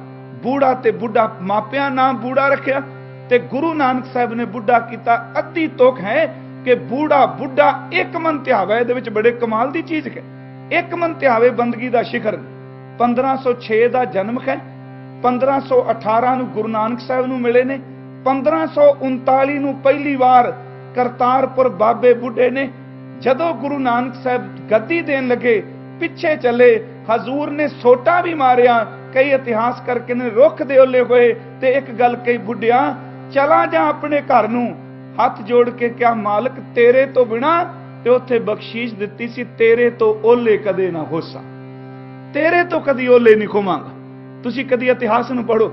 बूढ़ा ते बुढ़ा मापिया नाम बूढ़ा रखिया, ते गुरु नानक साहब ने बुढ़ा किया। अद्धी तुक है कि बूढ़ा बुढ़ा एक मन त्यावै। इहदे विच बड़े कमाल दी चीज है। एक मन त्यावे बंदगी दा शिखर। 1506 दा जन्म है, 1518 नूं गुरु नानक साहब नूं मिले ने। 1539 नूं पहली बार करतारपुर बाबे बुढ़े ने जदों गुरु नानक साहब गद्दी देन लगे, पिछे चले, हजूर ने सोटा भी मारिया। कई इतिहास करके ने रुख दे ओले होए, ते एक गल कही, बुढ़िया चला जा अपने घर नूं। हाथ जोड़ के क्या मालिक तेरे तो बिना, ते उत्थे बख्शीश दिती सी, तेरे तो ओले कदे ना होसा, तेरे तो कदी ओले नहीं खोवांगा। तुसी कदी इतिहास नूं पढ़ो,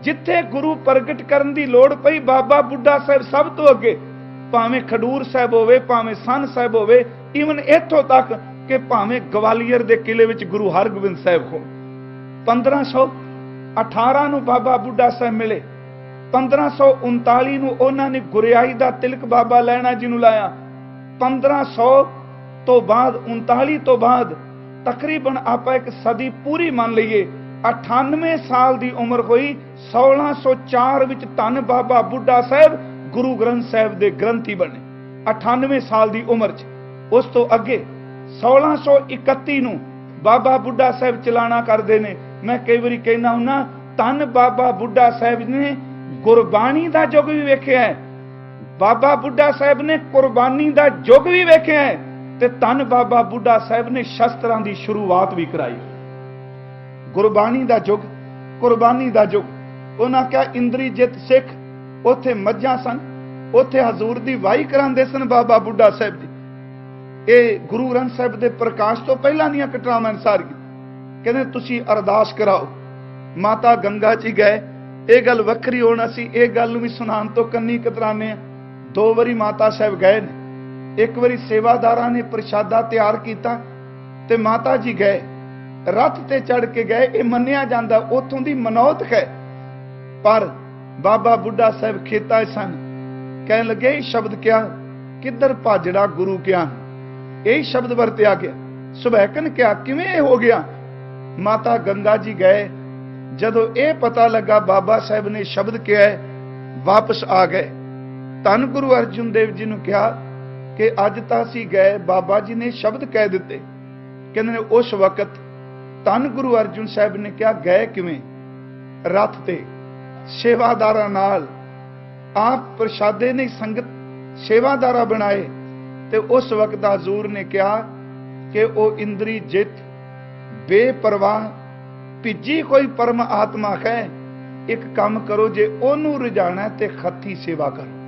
जिथे गुरु प्रगट करन दी लोड़ पई, बाबा बुढ़ा साहब सब तो अगे, भावें खडूर साहब होवे, भावें सन साहब होवे, ईवन इत्थों तक कि भावें ग्वालियर दे किले विच गुरु हरगोबिंद साहब हो। 1518 नूं बाबा बुढ़ा साहब मिले। 1539 नूं उन्हां ने गुरियाई दा तिलक बाबा लैणा जी नूं लाया। 1500 तो बाद 39 तो बाद तकरीबन आपां एक सदी पूरी मान लईए, 98 साल दी उम्र होई। 1604 विच धन बाबा बुढ़ा साहब गुरु ग्रंथ साहब दे ग्रंथी बने, 98 साल दी उम्र च। उस तो अगे 1631 नूं बाबा बुढ़ा साहब चलाना करदे ने। मैं कई बारी कहना हुन्ना, धन बाबा बुढ़ा साहब ने गुरबाणी दा युग भी वेखिया है। बाबा बुढ़ा साहब ने कुर्बानी दा युग भी वेखिया है। ਤੇ ਧੰਨ ਬਾਬਾ ਬੁੱਢਾ ਸਾਹਿਬ ਨੇ ਸ਼ਸਤਰਾਂ ਦੀ ਸ਼ੁਰੂਆਤ ਵੀ ਕਰਾਈ। ਗੁਰਬਾਣੀ ਦਾ ਯੁੱਗ, ਕੁਰਬਾਨੀ ਦਾ ਯੁੱਗ। ਉਹਨਾਂ ਕਿਹਾ ਇੰਦਰੀ ਜਿੱਤ ਸਿੱਖ, ਉੱਥੇ ਮੱਝਾਂ ਸਨ, ਉੱਥੇ ਹਜ਼ੂਰ ਦੀ ਵਾਹੀ ਕਰਾਉਂਦੇ ਸਨ ਬਾਬਾ ਬੁੱਢਾ ਸਾਹਿਬ ਦੀ। ਇਹ ਗੁਰੂ ਗ੍ਰੰਥ ਸਾਹਿਬ ਦੇ ਪ੍ਰਕਾਸ਼ ਤੋਂ ਪਹਿਲਾਂ ਦੀਆਂ ਘਟਨਾਵਾਂ ਸਾਰੀਆਂ। ਕਹਿੰਦੇ ਤੁਸੀਂ ਅਰਦਾਸ ਕਰਾਓ। ਮਾਤਾ ਗੰਗਾ ਜੀ ਗਏ। ਇਹ ਗੱਲ ਵੱਖਰੀ ਹੋਣਾ ਸੀ, ਇਹ ਗੱਲ ਨੂੰ ਵੀ ਸੁਣਾਉਣ ਤੋਂ ਕੰਨੀ ਕਤਰਾਨੇ ਆ। 2 ਵਾਰੀ ਮਾਤਾ ਸਾਹਿਬ ਗਏ ਨੇ। ਇੱਕ ਵਾਰੀ ਸੇਵਾਦਾਰਾਂ ਨੇ ਪ੍ਰਸ਼ਾਦਾ ਤਿਆਰ ਕੀਤਾ ਤੇ ਮਾਤਾ ਜੀ ਗਏ, ਰੱਥ ਤੇ ਚੜ ਕੇ ਗਏ। ਇਹ ਮੰਨਿਆ ਜਾਂਦਾ ਉੱਥੋਂ ਦੀ ਮਨੌਤ ਹੈ। ਪਰ ਬਾਬਾ ਬੁੱਢਾ ਸਾਹਿਬ ਖੇਤਾਂ ਸਨ। ਕਹਿਣ ਲੱਗੇ ਇਹ ਸ਼ਬਦ ਕਿਹਾ, ਕਿੱਧਰ ਭਾਜੜਾ ਗੁਰੂ ਕਿਆ। ਇਹ ਸ਼ਬਦ ਵਰਤਿਆ ਗਿਆ। ਸੁਭੈਕਨ ਕਿਹਾ ਕਿਵੇਂ ਇਹ ਹੋ ਗਿਆ। ਮਾਤਾ ਗੰਗਾ ਜੀ ਗਏ। ਜਦੋਂ ਇਹ ਪਤਾ ਲੱਗਾ ਬਾਬਾ ਸਾਹਿਬ ਨੇ ਸ਼ਬਦ ਕਿਹਾ, ਵਾਪਸ ਆ ਗਏ। ਧੰਨ ਗੁਰੂ ਅਰਜਨ ਦੇਵ ਜੀ ਨੂੰ ਕਿਹਾ ਕਿ ਅੱਜ ਤਾਂ ਅਸੀਂ ਗਏ, ਬਾਬਾ ਜੀ ਨੇ ਸ਼ਬਦ ਕਹਿ ਦਿੱਤੇ। ਕਹਿੰਦੇ ਨੇ ਉਸ ਵਕਤ ਧੰਨ ਗੁਰੂ ਅਰਜਨ ਸਾਹਿਬ ਨੇ ਕਿਹਾ ਗਏ ਕਿਵੇਂ। ਰੱਥ ਤੇ ਸੇਵਾਦਾਰਾਂ ਨਾਲ ਆਪ ਪ੍ਰਸ਼ਾਦੇ ਨੇ ਸੰਗਤ ਸੇਵਾਦਾਰਾ ਬਣਾਏ। ਤੇ ਉਸ ਵਕਤ ਹਜ਼ੂਰ ਨੇ ਕਿਹਾ ਕਿ ਉਹ ਇੰਦਰੀ ਜਿੱਤ ਬੇਪਰਵਾਹ ਭਿੱਜੀ ਕੋਈ ਪਰਮ ਆਤਮਾ ਹੈ। ਇੱਕ ਕੰਮ ਕਰੋ, ਜੇ ਉਹਨੂੰ ਰਜਾਣਾ ਤੇ ਖੱਤੀ ਸੇਵਾ ਕਰੋ।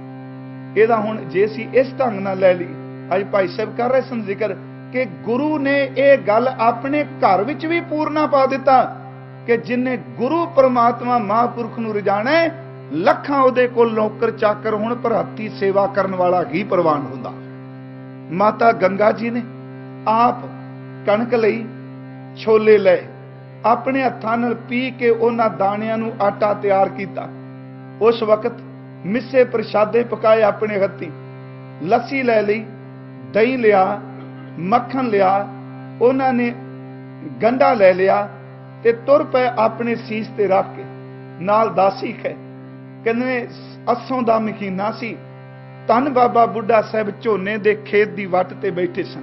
ਇਹਦਾ ਹੁਣ ਜੇ ਅਸੀਂ ਇਸ ਢੰਗ ਨਾਲ ਲੈ ਲਈ, ਅੱਜ ਭਾਈ ਸਾਹਿਬ ਕਰ ਰਹੇ ਸਨ ਜ਼ਿਕਰ ਕਿ ਗੁਰੂ ਨੇ ਇਹ ਗੱਲ ਆਪਣੇ ਘਰ ਵਿੱਚ ਵੀ ਪੂਰਨਾ ਪਾ ਦਿੱਤਾ ਕਿ ਜਿਨੇ ਗੁਰੂ ਪਰਮਾਤਮਾ ਮਹਾਂਪੁਰਖ ਨੂੰ ਰਜਾਣਾ, ਲੱਖਾਂ ਉਹਦੇ ਕੋਲ ਨੌਕਰ ਚਾਕਰ ਹੁਣ, ਪਰ ਹੱਥੀ ਸੇਵਾ ਕਰਨ ਵਾਲਾ ਹੀ ਪ੍ਰਵਾਨ ਹੁੰਦਾ। ਮਾਤਾ ਗੰਗਾ ਜੀ ਨੇ ਆਪ ਕਣਕ ਲਈ, ਛੋਲੇ ਲਏ, ਆਪਣੇ ਹੱਥਾਂ ਨਾਲ ਪੀ ਕੇ ਉਹਨਾਂ ਦਾਣਿਆਂ ਨੂੰ ਆਟਾ ਤਿਆਰ ਕੀਤਾ। ਉਸ ਵਕਤ ਮਿੱਸੇ ਪ੍ਰਸ਼ਾਦੇ ਪਕਾਏ ਆਪਣੇ ਹੱਥੀਂ, ਲੱਸੀ ਲੈ ਲਈ, ਦਹੀਂ ਲਿਆ, ਮੱਖਣ ਲਿਆ, ਉਹਨਾਂ ਨੇ ਗੰਢਾ ਲੈ ਲਿਆ ਤੇ ਤੁਰ ਪਏ ਆਪਣੇ ਸੀਸ ਤੇ ਰੱਖ ਕੇ। ਨਾਲ ਦਾਸੀ ਹੈ। ਕਹਿੰਦੇ ਅਸੋਂ ਦਾ ਮਹੀਨਾ ਸੀ। ਧੰਨ ਬਾਬਾ ਬੁੱਢਾ ਸਾਹਿਬ ਝੋਨੇ ਦੇ ਖੇਤ ਦੀ ਵੱਟ ਤੇ ਬੈਠੇ ਸਨ।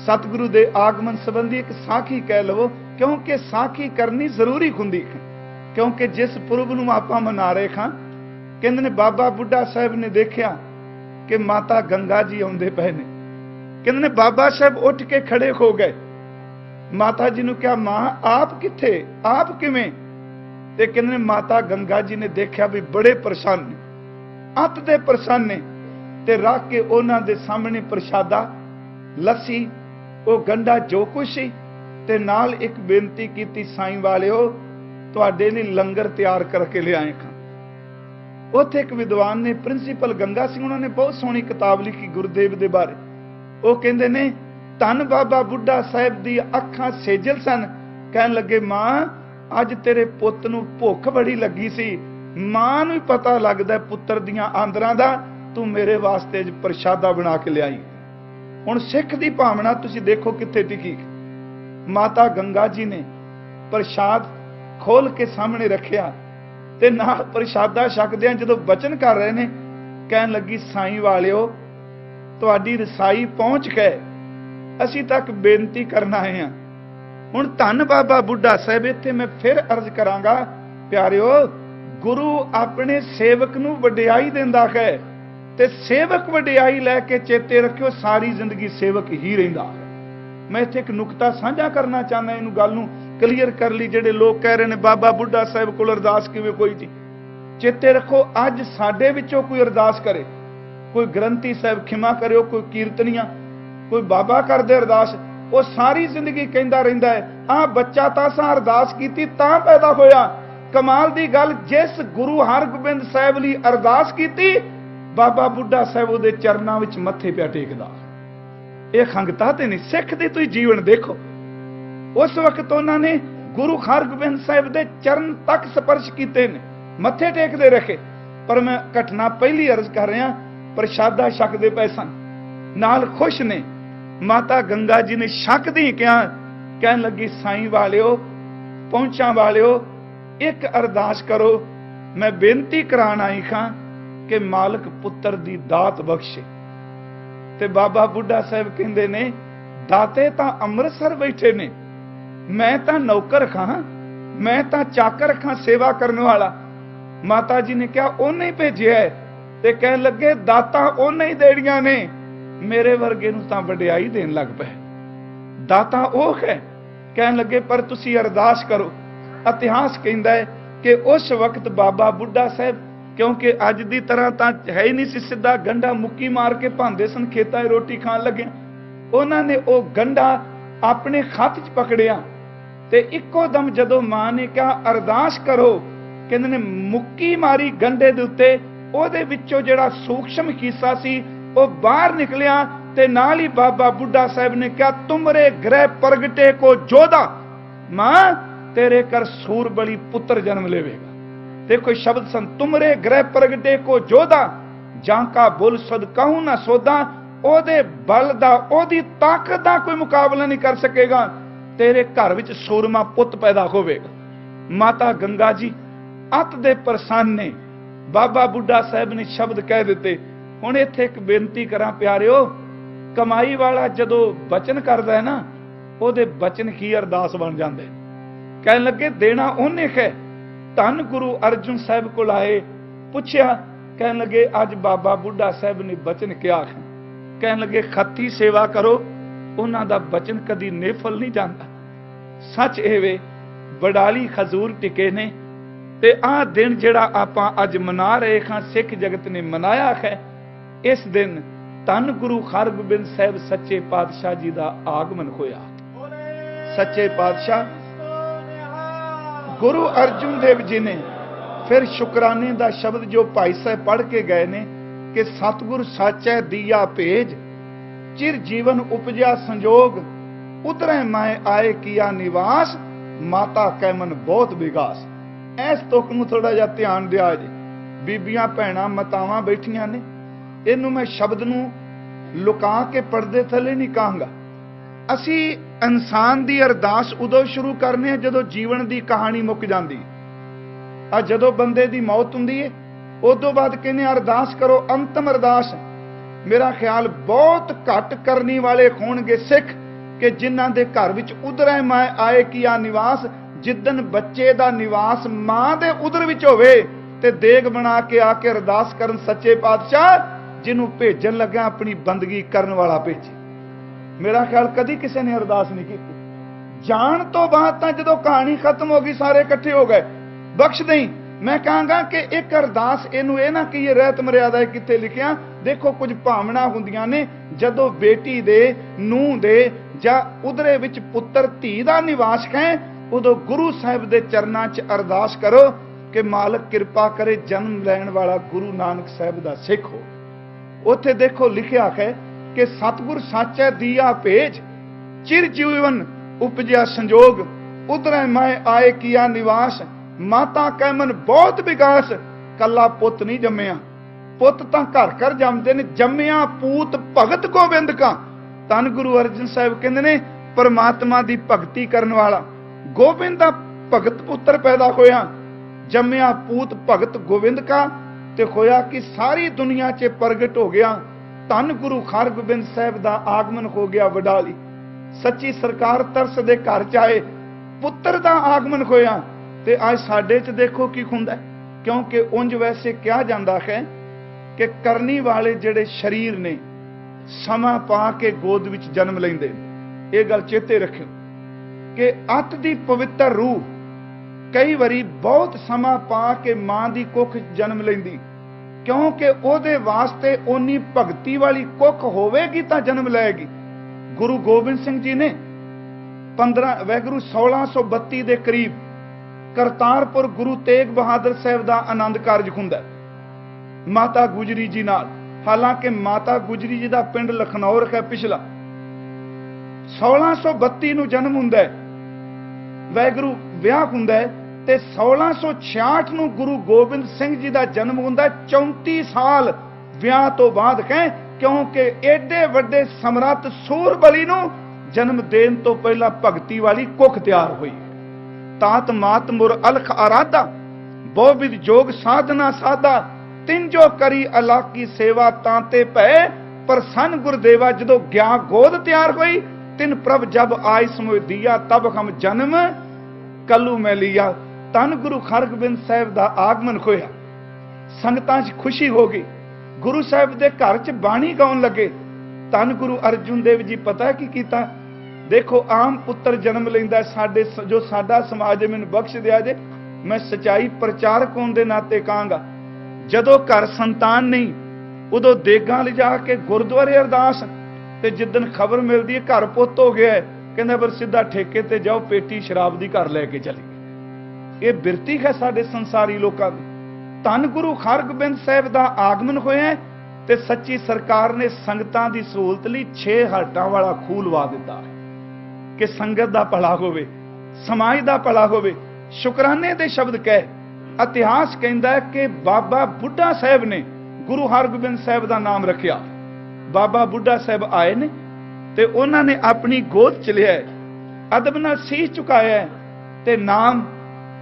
ਸਤਿਗੁਰੂ ਦੇ ਆਗਮਨ ਸੰਬੰਧੀ ਇੱਕ ਸਾਖੀ ਕਹਿ ਲਵੋ, ਕਿਉਂਕਿ ਸਾਖੀ ਕਰਨੀ ਜ਼ਰੂਰੀ ਹੁੰਦੀ ਹੈ। ਕਿਉਂਕਿ ਜਿਸ ਪੁਰਬ ਨੂੰ ਆਪਾਂ ਮਨਾ ਰਹੇ ਹਾਂ, ਕਹਿੰਦੇ ਨੇ ਬਾਬਾ ਬੁੱਢਾ ਸਾਹਿਬ ਨੇ ਦੇਖਿਆ ਕਿ ਮਾਤਾ ਗੰਗਾ ਜੀ ਆਉਂਦੇ ਪਏ ਨੇ। ਕਹਿੰਦੇ ਨੇ ਬਾਬਾ ਸਾਹਿਬ ਉੱਠ ਕੇ ਖੜੇ ਹੋ ਗਏ। ਮਾਤਾ ਜੀ ਨੂੰ ਕਿਹਾ ਮਾਂ ਆਪ ਕਿੱਥੇ, ਆਪ ਕਿਵੇਂ। ਤੇ ਕਹਿੰਦੇ ਨੇ ਮਾਤਾ ਗੰਗਾ ਜੀ ਨੇ ਦੇਖਿਆ ਵੀ ਬੜੇ ਪਰੇਸ਼ਾਨ ਨੇ, ਅੱਤ ਦੇ ਪਰੇਸ਼ਾਨ ਨੇ। ਤੇ ਰੱਖ ਕੇ ਉਹਨਾਂ ਦੇ ਸਾਹਮਣੇ ਪ੍ਰਸ਼ਾਦਾ, ਲੱਸੀ, ਉਹ ਗੰਢਾ ਜੋ ਕੁਛ ਸੀ, ਤੇ ਨਾਲ ਇੱਕ ਬੇਨਤੀ ਕੀਤੀ, ਸਾਈਂ ਵਾਲਿਓ ਤੁਹਾਡੇ ਲਈ ਲੰਗਰ ਤਿਆਰ ਕਰਕੇ ਲਿਆਏ ਖਾਂ। ਉੱਥੇ ਇੱਕ ਵਿਦਵਾਨ ਨੇ, ਪ੍ਰਿੰਸੀਪਲ ਗੰਗਾ ਸਿੰਘ, ਉਹਨਾਂ ਨੇ ਬਹੁਤ ਸੋਹਣੀ ਕਿਤਾਬ ਲਿਖੀ ਗੁਰਦੇਵ ਦੇ ਬਾਰੇ। ਉਹ ਕਹਿੰਦੇ ਨੇ ਧੰਨ ਬਾਬਾ ਬੁੱਢਾ ਸਾਹਿਬ ਦੀ ਅੱਖਾਂ ਸੇਜਲ ਸਨ। ਕਹਿਣ ਲੱਗੇ ਮਾਂ ਅੱਜ ਤੇਰੇ ਪੁੱਤ ਨੂੰ ਭੁੱਖ ਬੜੀ ਲੱਗੀ ਸੀ, ਮਾਂ ਨੂੰ ਹੀ ਪਤਾ ਲੱਗਦਾ ਪੁੱਤਰ ਦੀਆਂ ਆਂਦਰਾਂ ਦਾ, ਤੂੰ ਮੇਰੇ ਵਾਸਤੇ ਅੱਜ ਪ੍ਰਸ਼ਾਦਾ ਬਣਾ ਕੇ ਲਿਆਈ। ਹੁਣ ਸਿੱਖ ਦੀ ਭਾਵਨਾ ਤੁਸੀਂ ਦੇਖੋ ਕਿੱਥੇ ਟਿਕੀ। ਮਾਤਾ ਗੰਗਾ ਜੀ ਨੇ ਪ੍ਰਸ਼ਾਦ ਖੋਲ ਕੇ ਸਾਹਮਣੇ ਰੱਖਿਆ ਤੇ ਨਾਲ ਪ੍ਰਸ਼ਾਦਾ ਛਕਦਿਆਂ ਜਦੋਂ ਬਚਨ ਕਰ ਰਹੇ ਨੇ, ਕਹਿਣ ਲੱਗੀ ਸਾਈਂ ਵਾਲਿਓ ਤੁਹਾਡੀ ਰਸਾਈ ਪਹੁੰਚ ਗਏ, ਅਸੀਂ ਤੱਕ ਬੇਨਤੀ ਕਰਨ ਆਏ ਹਾਂ। ਹੁਣ ਧੰਨ ਬਾਬਾ ਬੁੱਢਾ ਸਾਹਿਬ, ਇੱਥੇ ਮੈਂ ਫਿਰ ਅਰਜ਼ ਕਰਾਂਗਾ ਪਿਆਰਿਓ, ਗੁਰੂ ਆਪਣੇ ਸੇਵਕ ਨੂੰ ਵਡਿਆਈ ਦਿੰਦਾ ਹੈ ਤੇ ਸੇਵਕ ਵਡਿਆਈ ਲੈ ਕੇ ਚੇਤੇ ਰੱਖਿਓ ਸਾਰੀ ਜ਼ਿੰਦਗੀ ਸੇਵਕ ਹੀ ਰਹਿੰਦਾ ਹੈ। ਮੈਂ ਇੱਥੇ ਇੱਕ ਨੁਕਤਾ ਸਾਂਝਾ ਕਰਨਾ ਚਾਹੁੰਦਾ, ਇਹਨੂੰ ਗੱਲ ਨੂੰ ਕਲੀਅਰ ਕਰ ਲਈ। ਜਿਹੜੇ ਲੋਕ ਕਹਿ ਰਹੇ ਨੇ ਬਾਬਾ ਬੁੱਢਾ ਸਾਹਿਬ ਕੋਲ ਅਰਦਾਸ ਕਿਵੇਂ ਕੋਈ ਜੀ, ਚੇਤੇ ਰੱਖੋ ਅੱਜ ਸਾਡੇ ਵਿੱਚੋਂ ਕੋਈ ਅਰਦਾਸ ਕਰੇ, ਕੋਈ ਗ੍ਰੰਥੀ ਸਾਹਿਬ ਖਿਮਾ ਕਰਿਓ, ਕੋਈ ਕੀਰਤਨੀਆਂ, ਕੋਈ ਬਾਬਾ ਕਰਦੇ ਅਰਦਾਸ, ਉਹ ਸਾਰੀ ਜ਼ਿੰਦਗੀ ਕਹਿੰਦਾ ਰਹਿੰਦਾ ਹੈ ਆਹ ਬੱਚਾ ਤਾਂ ਅਸਾਂ ਅਰਦਾਸ ਕੀਤੀ ਤਾਂ ਪੈਦਾ ਹੋਇਆ। ਕਮਾਲ ਦੀ ਗੱਲ, ਜਿਸ ਗੁਰੂ ਹਰਗੋਬਿੰਦ ਸਾਹਿਬ ਲਈ ਅਰਦਾਸ ਕੀਤੀ, ਬਾਬਾ ਬੁੱਢਾ ਸਾਹਿਬ ਉਹਦੇ ਚਰਨਾਂ ਵਿੱਚ ਮੱਥੇ ਪਿਆ ਟੇਕਦਾ। ਇਹ ਖੰਗਤਾ ਤੇ ਨਹੀਂ, ਸਿੱਖ ਦੀ ਤੁਸੀਂ ਜੀਵਨ ਦੇਖੋ। ਉਸ ਵਕਤ ਉਹਨਾਂ ਨੇ ਗੁਰੂ ਹਰਗੋਬਿੰਦ ਸਾਹਿਬ ਦੇ ਚਰਨ ਤੱਕ ਸਪਰਸ਼ ਕੀਤੇ ਨੇ, ਮੱਥੇ ਟੇਕਦੇ ਰੱਖੇ। ਪਰ ਮੈਂ ਘਟਨਾ ਪਹਿਲੀ ਅਰਜ਼ ਕਰ ਰਿਹਾ, ਪ੍ਰਸ਼ਾਦਾ ਛਕਦੇ ਪਏ ਸਨ, ਨਾਲ ਖੁਸ਼ ਨੇ। ਮਾਤਾ ਗੰਗਾ ਜੀ ਨੇ ਛਕਦੀ ਕਿਹਾ, ਕਹਿਣ ਲੱਗੀ ਸਾਈਂ ਵਾਲਿਓ, ਪਹੁੰਚਾਂ ਵਾਲਿਓ, ਇੱਕ ਅਰਦਾਸ ਕਰੋ, ਮੈਂ ਬੇਨਤੀ ਕਰਾਉਣ ਆਈ ਖਾਂ ਕਿ ਮਾਲਕ ਪੁੱਤਰ ਦੀ ਦਾਤ ਬਖਸ਼ੇ। ਤੇ ਬਾਬਾ ਬੁੱਢਾ ਸਾਹਿਬ ਕਹਿੰਦੇ ਨੇ ਦਾਤੇ ਤਾਂ ਅੰਮ੍ਰਿਤਸਰ ਬੈਠੇ ਨੇ, ਮੈਂ ਤਾਂ ਨੌਕਰ ਖਾਂ, ਮੈਂ ਤਾਂ ਚਾਕਰ ਖਾਂ, ਸੇਵਾ ਕਰਨ ਵਾਲਾ। ਮਾਤਾ ਜੀ ਨੇ ਕਿਹਾ ਉਹਨੇ ਹੀ ਭੇਜਿਆ। ਤੇ ਕਹਿਣ ਲੱਗੇ ਦਾਤਾਂ ਉਹਨੇ ਹੀ ਦੇੜੀਆਂ ਨੇ, मेरे वर्गे नूं तां वडियाई देण लग पए। दाता ਉਹ है कहन लगे पर तुसी अरदास करो। इतिहास कहता है कि उस वक्त बाबा बुढ़ा साहब, क्योंकि अज की तरह तो है ही नहीं सी सीधा गंढा मुक्की मार के भांदे सन खेतां रोटी खान लगे, उन्होंने वो गंढा अपने हथ च पकड़िया ते इको दम जदों मां ने कहा अरदास करो, कहंदे ने मुक्की मारी गंढे दे उत्ते, ओहदे विचों जिहड़ा सूक्ष्म हिस्सा सी वो बाहर निकलिया ते नाल ही बाबा बुढ़ा साहब ने कहा तुमरे ग्रह प्रगटे को जोधा, मां तेरे कर सूर बड़ी पुत्र जन्म लेवेगा। देखो शब्द सन तुमरे ग्रह प्रगटे को जोधा, जांका बुल सद कहूं ना सोदा, ओदे बल दा ओदी ताकत दा कोई मुकाबला नहीं कर सकेगा, तेरे घर विच सूरमा पुत पैदा होवेगा। माता गंगा जी अत दे प्रसन्न ने, बाबा बुढ़ा साहब ने शब्द कह दिते। हुण इत्थे एक बेनती करा प्यारिओ, कमाई वाला जदों बचन करदा है ना, ओदे बचन की अरदास बन जांदे। कहन लगे देना उन्हें है। धन गुरु अर्जुन साहब को आए, पुछया, कहन लगे अज बाबा बुढ़ा साहब ने बचन क्या है? कहन लगे खत्ती सेवा करो, उन्हां दा बचन कदी नेफल नहीं जाता। सच एवे बडाली खजूर टिके ने ते आ दिन जिहड़ा आपां अज मना रहे हां, सिख जगत ने मनाया है। इस दिन धन गुरु हरगोबिंद साहब सच्चे पातशाह जी का आगमन होया। सच्चे पातशाह गुरु अर्जुन देव जी ने फिर शुकराने का शब्द जो भाई साहब पढ़ के गए ने कि सतगुर साचै दिया भेज, चिर जीवन उपजा संजोग, उतरे मैं आए किया निवास, माता कैमन बहुत विगास। इस तुक नूं थोड़ा जिहा ध्यान दिया जी, बीबियां भैणां मातावां बैठियां ने, इनू मैं शब्द नूं लुका के पर्दे थले नहीं कहांगा। असी इंसान की अरदास उदों शुरू करने जदों जीवन की कहानी मुक जाती। जदों बंदे की मौत हुंदी है उदों बाद कहने अरदास करो, अंतिम अरदास। मेरा ख्याल बहुत घट करने वाले होणगे सिख कि जिन्हां दे घर विच उधरे मैं आए किया निवास, जिदन बच्चे दा निवास मां दे उदर विच होवे ते देग बना के आके अरदास करन, सच्चे पातशाह जिन्हों भेजन लगा अपनी बंदगी करने वाला भेजे। मेरा ख्याल कदी किसी ने अरदास नहीं की। जान तो बाद तो जो कहानी खत्म हो गई सारे इकट्ठे हो गए, बख्श दई। मैं कहांगा कि एक अरदास इनू ये ना कि ये रहत मर्यादा किथे लिखिया। देखो कुछ भावना हुंदियां ने, जदों बेटी दे नूह दे जा उधरे विच पुत्र धी दा निवास है, उदों गुरु साहिब दे चरनां च अरदास करो कि मालक कृपा करे जन्म लैण वाला गुरु नानक साहिब दा सिख हो। उत्थे देखो लिखिया है कि सतगुर साचै दिया भेज, चिर जीवन उपजा संजोग, उधरे मैं आए किया निवास, माता कैमन बहुत विकास। कला पुत नहीं जम्मिया, पुत तां घर घर जमदे ने, जम्मिया पूत भगत गोबिंद का। धन गुरु अर्जन साहब कहंदे ने परमात्मा दी भगती करन वाला गोबिंद दा भगत पुत्र पैदा होया, जम्मिया पूत भगत गोबिंद का। ते होया कि सारी दुनिया च प्रगट हो गया, धन गुरु हरगोबिंद साहब दा आगमन हो गया वडाली। सच्ची सरकार तरस दे घर च आए, पुत्र दा आगमन होया। ते आज साडे च देखो की हुंदा है, क्योंकि उंज वैसे कहा जाता है कि करनी वाले जिहड़े शरीर ने समा पा के गोद विच जन्म लैंदे। ये गल चेते रखियो कि अत दी पवित्र रूह कई बारी बहुत समा पा के मां दी कुख जन्म लैंदी, क्योंकि ओदे वास्ते ओनी भगती वाली कुख होवेगी तां जन्म लएगी। गुरु गोबिंद सिंह जी ने 15 वैगुरु 1632 के करीब करतारपुर गुरु तेग बहादुर साहब का आनंद कारज हुंदा माता गुजरी जी नाल। हालांकि माता गुजरी जी का पिंड लखनौर है पिछला। 1632 नूं जन्म हुंदा है, वैगुरु विआह हुंदा है, ते 1666 नूं गुरु गोबिंद सिंह जी का जन्म हुंदा है। 34 साल विआह तो बाद है, क्योंकि एडे वड्डे समरथ सूरबली नूं जन्म देण तो पहला भगती वाली कुख तैयार हुई। तात मात मुर अलख आराधा, बहुविध जोग साधना साधा, तिन जो करी अलाकी सेवा तांते पै, प्रसन्न गुरदेवा जदों ग्या गोद तैयार हुई, तिन प्रभ जब आय समोय दिया, तब हम जन्म कलू में लिया। धन गुरु हरगोबिंद साहब का आगमन होया, संगतां च खुशी हो गई। गुरु साहब दे घर च बाणी गाउण लगे। ਧੰਨ ਗੁਰੂ ਅਰਜੁਨ ਦੇਵ ਜੀ ਪਤਾ ਕੀ ਕੀਤਾ? ਦੇਖੋ, ਆਮ ਪੁੱਤਰ ਜਨਮ ਲੈਂਦਾ, ਸਾਡੇ ਜੋ ਸਾਡਾ ਸਮਾਜ ਮੈਨੂੰ ਬਖਸ਼ ਦਿਆ ਜੇ। ਮੈਂ ਸਚਾਈ ਪ੍ਰਚਾਰਕ ਹੋਣ ਦੇ ਨਾਤੇ ਕਹਾਂਗਾ, ਜਦੋਂ ਘਰ ਸੰਤਾਨ ਨਹੀਂ ਉਦੋਂ ਦੇਗਾਂ ਲਿਜਾ ਕੇ ਗੁਰਦੁਆਰੇ ਅਰਦਾਸ, ਤੇ ਜਿੱਦਣ ਖਬਰ ਮਿਲਦੀ ਹੈ ਘਰ ਪੁੱਤ ਹੋ ਗਿਆ, ਕਹਿੰਦਾ ਪਰ ਸਿੱਧਾ ਠੇਕੇ ਤੇ ਜਾਓ, ਪੇਟੀ ਸ਼ਰਾਬ ਦੀ ਘਰ ਲੈ ਕੇ ਚਲੀ ਗਈ। ਇਹ ਬਿਰਤੀ ਹੈ ਸਾਡੇ ਸੰਸਾਰੀ ਲੋਕਾਂ ਦੀ। ਧੰਨ ਗੁਰੂ ਹਰਗੋਬਿੰਦ ਸਾਹਿਬ ਦਾ ਆਗਮਨ ਹੋਇਆ ਤੇ ਸੱਚੀ ਸਰਕਾਰ ਨੇ ਸੰਗਤਾਂ ਦੀ ਸਹੂਲਤ ਲਈ 6 ਹਾਟਾਂ ਵਾਲਾ ਖੂਹ ਲਵਾ ਦਿੱਤਾ ਹੈ ਕਿ ਸੰਗਤ ਦਾ ਭਲਾ ਹੋਵੇ, ਸਮਾਜ ਦਾ ਭਲਾ ਹੋਵੇ। ਸ਼ੁਕਰਾਨੇ ਦੇ ਸ਼ਬਦ ਕਹਿ ਇਤਿਹਾਸ ਕਹਿੰਦਾ ਹੈ ਕਿ ਬਾਬਾ ਬੁੱਢਾ ਸਾਹਿਬ ਨੇ ਗੁਰੂ ਹਰਗੋਬਿੰਦ ਸਾਹਿਬ ਦਾ ਨਾਮ ਰੱਖਿਆ। ਬਾਬਾ ਬੁੱਢਾ ਸਾਹਿਬ ਆਏ ਨੇ ਤੇ ਉਹਨਾਂ ਨੇ ਆਪਣੀ ਗੋਦ ਚ ਲਿਆ, ਅਦਬ ਨਾਲ ਸੀਸ ਝੁਕਾਇਆ ਤੇ ਨਾਮ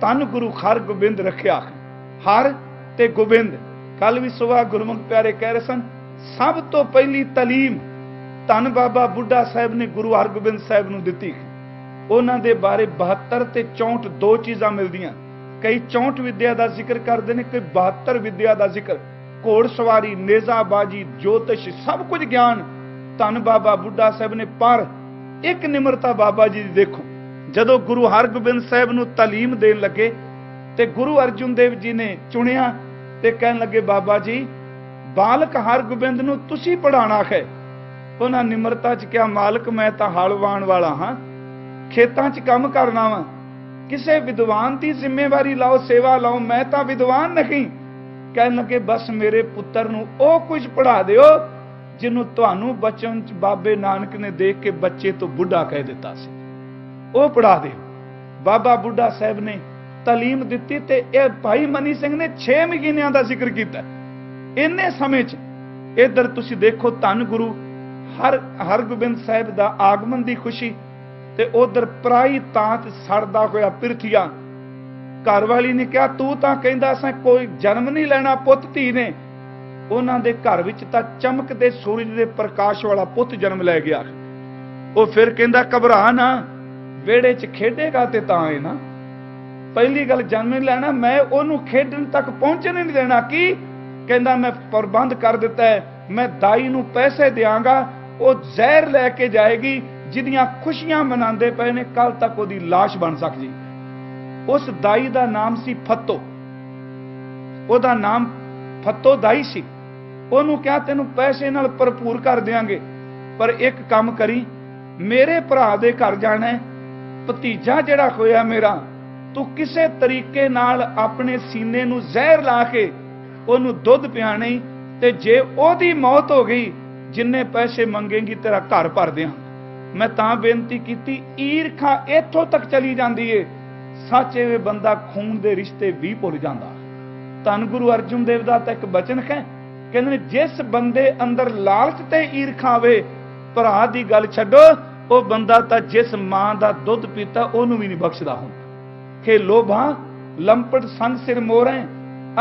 ਧੰਨ ਗੁਰੂ ਹਰਗੋਬਿੰਦ ਰੱਖਿਆ। ਹਰ ਤੇ ਗੋਬਿੰਦ। ਕੱਲ ਵੀ ਸੁਬਾਹ ਗੁਰਮੁਖ ਪਿਆਰੇ ਕਹਿ ਰਹੇ ਸਨ, ਸਭ ਤੋਂ ਪਹਿਲੀ ਤਾਲੀਮ ਧੰਨ ਬਾਬਾ ਬੁੱਢਾ ਸਾਹਿਬ ਨੇ ਗੁਰੂ ਹਰਗੋਬਿੰਦ ਸਾਹਿਬ ਨੂੰ ਦਿੱਤੀ। ਉਹਨਾਂ ਦੇ ਬਾਰੇ 72 ਤੇ 64 ਦੋ ਚੀਜ਼ਾਂ ਮਿਲਦੀਆਂ। ਕਈ 64 ਵਿਦਿਆ ਦਾ ਜ਼ਿਕਰ ਕਰਦੇ ਨੇ, ਕਈ 72 ਵਿਦਿਆ ਦਾ ਜ਼ਿਕਰ। ਘੋੜ ਸਵਾਰੀ, ਨੇਜ਼ਾਬਾਜੀ, ਜੋਤਿਸ਼, ਸਭ ਕੁਝ ਗਿਆਨ ਧੰਨ ਬਾਬਾ ਬੁੱਢਾ ਸਾਹਿਬ ਨੇ। ਪਰ ਇੱਕ ਨਿਮਰਤਾ ਬਾਬਾ ਜੀ ਦੀ ਦੇਖੋ, ਜਦੋਂ ਗੁਰੂ ਹਰਗੋਬਿੰਦ ਸਾਹਿਬ ਨੂੰ ਤਾਲੀਮ ਦੇਣ ਲੱਗੇ ਤੇ ਗੁਰੂ ਅਰਜੁਨ ਦੇਵ ਜੀ ਨੇ ਚੁਣਿਆ ਤੇ ਕਹਿਣ ਲੱਗੇ, ਬਾਬਾ ਜੀ ਬਾਲਕ ਹਰਗੋਬਿੰਦ ਨੂੰ ਤੁਸੀਂ ਪੜਾਉਣਾ ਹੈ। ਉਹਨਾਂ ਨਿਮਰਤਾ ਚ ਕਿਹਾ, ਮਾਲਕ ਮੈਂ ਤਾਂ ਹਲ ਵਾਹਣ ਵਾਲਾ ਹਾਂ, ਖੇਤਾਂ ਚ ਕੰਮ ਕਰਨਾ ਵਾ, ਕਿਸੇ ਵਿਦਵਾਨ ਦੀ ਜ਼ਿੰਮੇਵਾਰੀ ਲਾਓ, ਸੇਵਾ ਲਾਓ, ਮੈਂ ਤਾਂ ਵਿਦਵਾਨ ਨਹੀਂ। ਕਹਿਣ ਲੱਗੇ, ਬਸ ਮੇਰੇ ਪੁੱਤਰ ਨੂੰ ਉਹ ਕੁਝ ਪੜਾ ਦਿਓ ਜਿਹਨੂੰ ਤੁਹਾਨੂੰ ਬਚਪਨ ਚ ਬਾਬੇ ਨਾਨਕ ਨੇ ਦੇਖ ਕੇ ਬੱਚੇ ਤੋਂ ਬੁੱਢਾ ਕਹਿ ਦਿੱਤਾ ਸੀ, ਉਹ ਪੜਾ ਦਿਓ। ਬਾਬਾ ਬੁੱਢਾ ਸਾਹਿਬ ਨੇ ਤਾਲੀਮ ਦਿੱਤੀ ਤੇ ਇਹ ਭਾਈ ਮਨੀ ਸਿੰਘ ਨੇ 6 ਮਹੀਨਿਆਂ ਦਾ ਜ਼ਿਕਰ ਕੀਤਾ। ਇੰਨੇ ਸਮੇਂ ਚ ਇਧਰ ਤੁਸੀਂ ਦੇਖੋ ਧੰਨ ਗੁਰੂ ਹਰਗੋਬਿੰਦ ਸਾਹਿਬ ਦਾ ਆਗਮਨ ਦੀ ਖੁਸ਼ੀ, ਤੇ ਉਧਰ ਪਰਾਈ ਤਾਂਤ ਸੜਦਾ ਹੋਇਆ ਪਿਰਥੀਆ। ਘਰ ਵਾਲੀ ਨੇ ਕਿਹਾ, ਤੂੰ ਤਾਂ ਕਹਿੰਦਾ ਸਾਂ ਕੋਈ ਜਨਮ ਨਹੀਂ ਲੈਣਾ, ਪੁੱਤ ਧੀ ਨੇ। ਉਹਨਾਂ ਦੇ ਘਰ ਵਿੱਚ ਤਾਂ ਚਮਕਦੇ ਸੂਰਜ ਦੇ ਪ੍ਰਕਾਸ਼ ਵਾਲਾ ਪੁੱਤ ਜਨਮ ਲੈ ਗਿਆ। ਉਹ ਫਿਰ ਕਹਿੰਦਾ, ਘਬਰਾ ਨਾ, ਵਿਹੜੇ 'ਚ ਖੇਡੇਗਾ ਤੇ ਤਾਂ ਹੈ ਨਾ। ਪਹਿਲੀ ਗੱਲ ਜਨਮ ਨਹੀਂ ਲੈਣਾ, ਮੈਂ ਉਹਨੂੰ ਖੇਡਣ ਤੱਕ ਪਹੁੰਚਣ ਨਹੀਂ ਦੇਣਾ। ਕੀ ਕਹਿੰਦਾ, ਮੈਂ ਪ੍ਰਬੰਧ ਕਰ ਦਿੱਤਾ ਹੈ, ਮੈਂ ਦਾਈ ਨੂੰ ਪੈਸੇ ਦਿਆਂਗਾ, ਉਹ ਜ਼ਹਿਰ ਲੈ ਕੇ ਜਾਏਗੀ, ਜਿਹਦੀਆਂ ਖੁਸ਼ੀਆਂ ਮਨਾਉਂਦੇ ਪਏ ਨੇ ਕੱਲ ਤੱਕ ਉਹਦੀ ਲਾਸ਼ ਬਣ ਸਕਦੀ। ਉਸ ਦਾਈ ਦਾ ਨਾਮ ਸੀ ਫੱਤੋ, ਉਹਦਾ ਨਾਮ ਫੱਤੋ ਦਾਈ ਸੀ। ਉਹਨੂੰ ਕਿਹਾ, ਤੈਨੂੰ ਪੈਸੇ ਨਾਲ ਭਰਪੂਰ ਕਰ ਦਿਆਂਗੇ, ਪਰ ਇੱਕ ਕੰਮ ਕਰੀ, ਮੇਰੇ ਭਰਾ ਦੇ ਘਰ ਜਾਣਾ ਹੈ, ਭਤੀਜਾ ਜਿਹੜਾ ਹੋਇਆ ਮੇਰਾ, ਤੂੰ ਕਿਸੇ ਤਰੀਕੇ ਨਾਲ ਆਪਣੇ ਸੀਨੇ ਨੂੰ ਜ਼ਹਿਰ ਲਾ ਕੇ ਉਹਨੂੰ ਦੁੱਧ ਪਿਆਣੀ, ਤੇ ਜੇ ਉਹਦੀ ਮੌਤ ਹੋ ਗਈ, ਜਿੰਨੇ ਪੈਸੇ ਮੰਗੇਗੀ ਤੇਰਾ ਘਰ ਭਰ ਦਿਆਂ। ਮੈਂ ਤਾਂ ਬੇਨਤੀ ਕੀਤੀ, ਈਰਖਾ ਇੱਥੋਂ ਤੱਕ ਚਲੀ ਜਾਂਦੀ ਏ, ਸੱਚ ਇਹ ਬੰਦਾ ਖੂਨ ਦੇ ਰਿਸ਼ਤੇ ਵੀ ਭੁੱਲ ਜਾਂਦਾ। ਧੰਨ ਗੁਰੂ ਅਰਜੁਨ ਦੇਵ ਦਾ ਤਾਂ ਇੱਕ ਬਚਨ ਹੈ, ਕਹਿੰਦੇ ਜਿਸ ਬੰਦੇ ਅੰਦਰ ਲਾਲਚ ਤੇ ਈਰਖਾ ਆਵੇ, ਭਰਾ ਦੀ ਗੱਲ ਛੱਡੋ, ਉਹ ਬੰਦਾ ਤਾਂ ਜਿਸ ਮਾਂ ਦਾ ਦੁੱਧ ਪੀਤਾ ਉਹਨੂੰ ਵੀ ਨਹੀਂ ਬਖਸ਼ਦਾ ਹੁੰਦਾ। ਕਿ ਲੋਭਾ ਲੰਪਟ ਸੰਗ ਸਿਰ ਮੋਰੇ,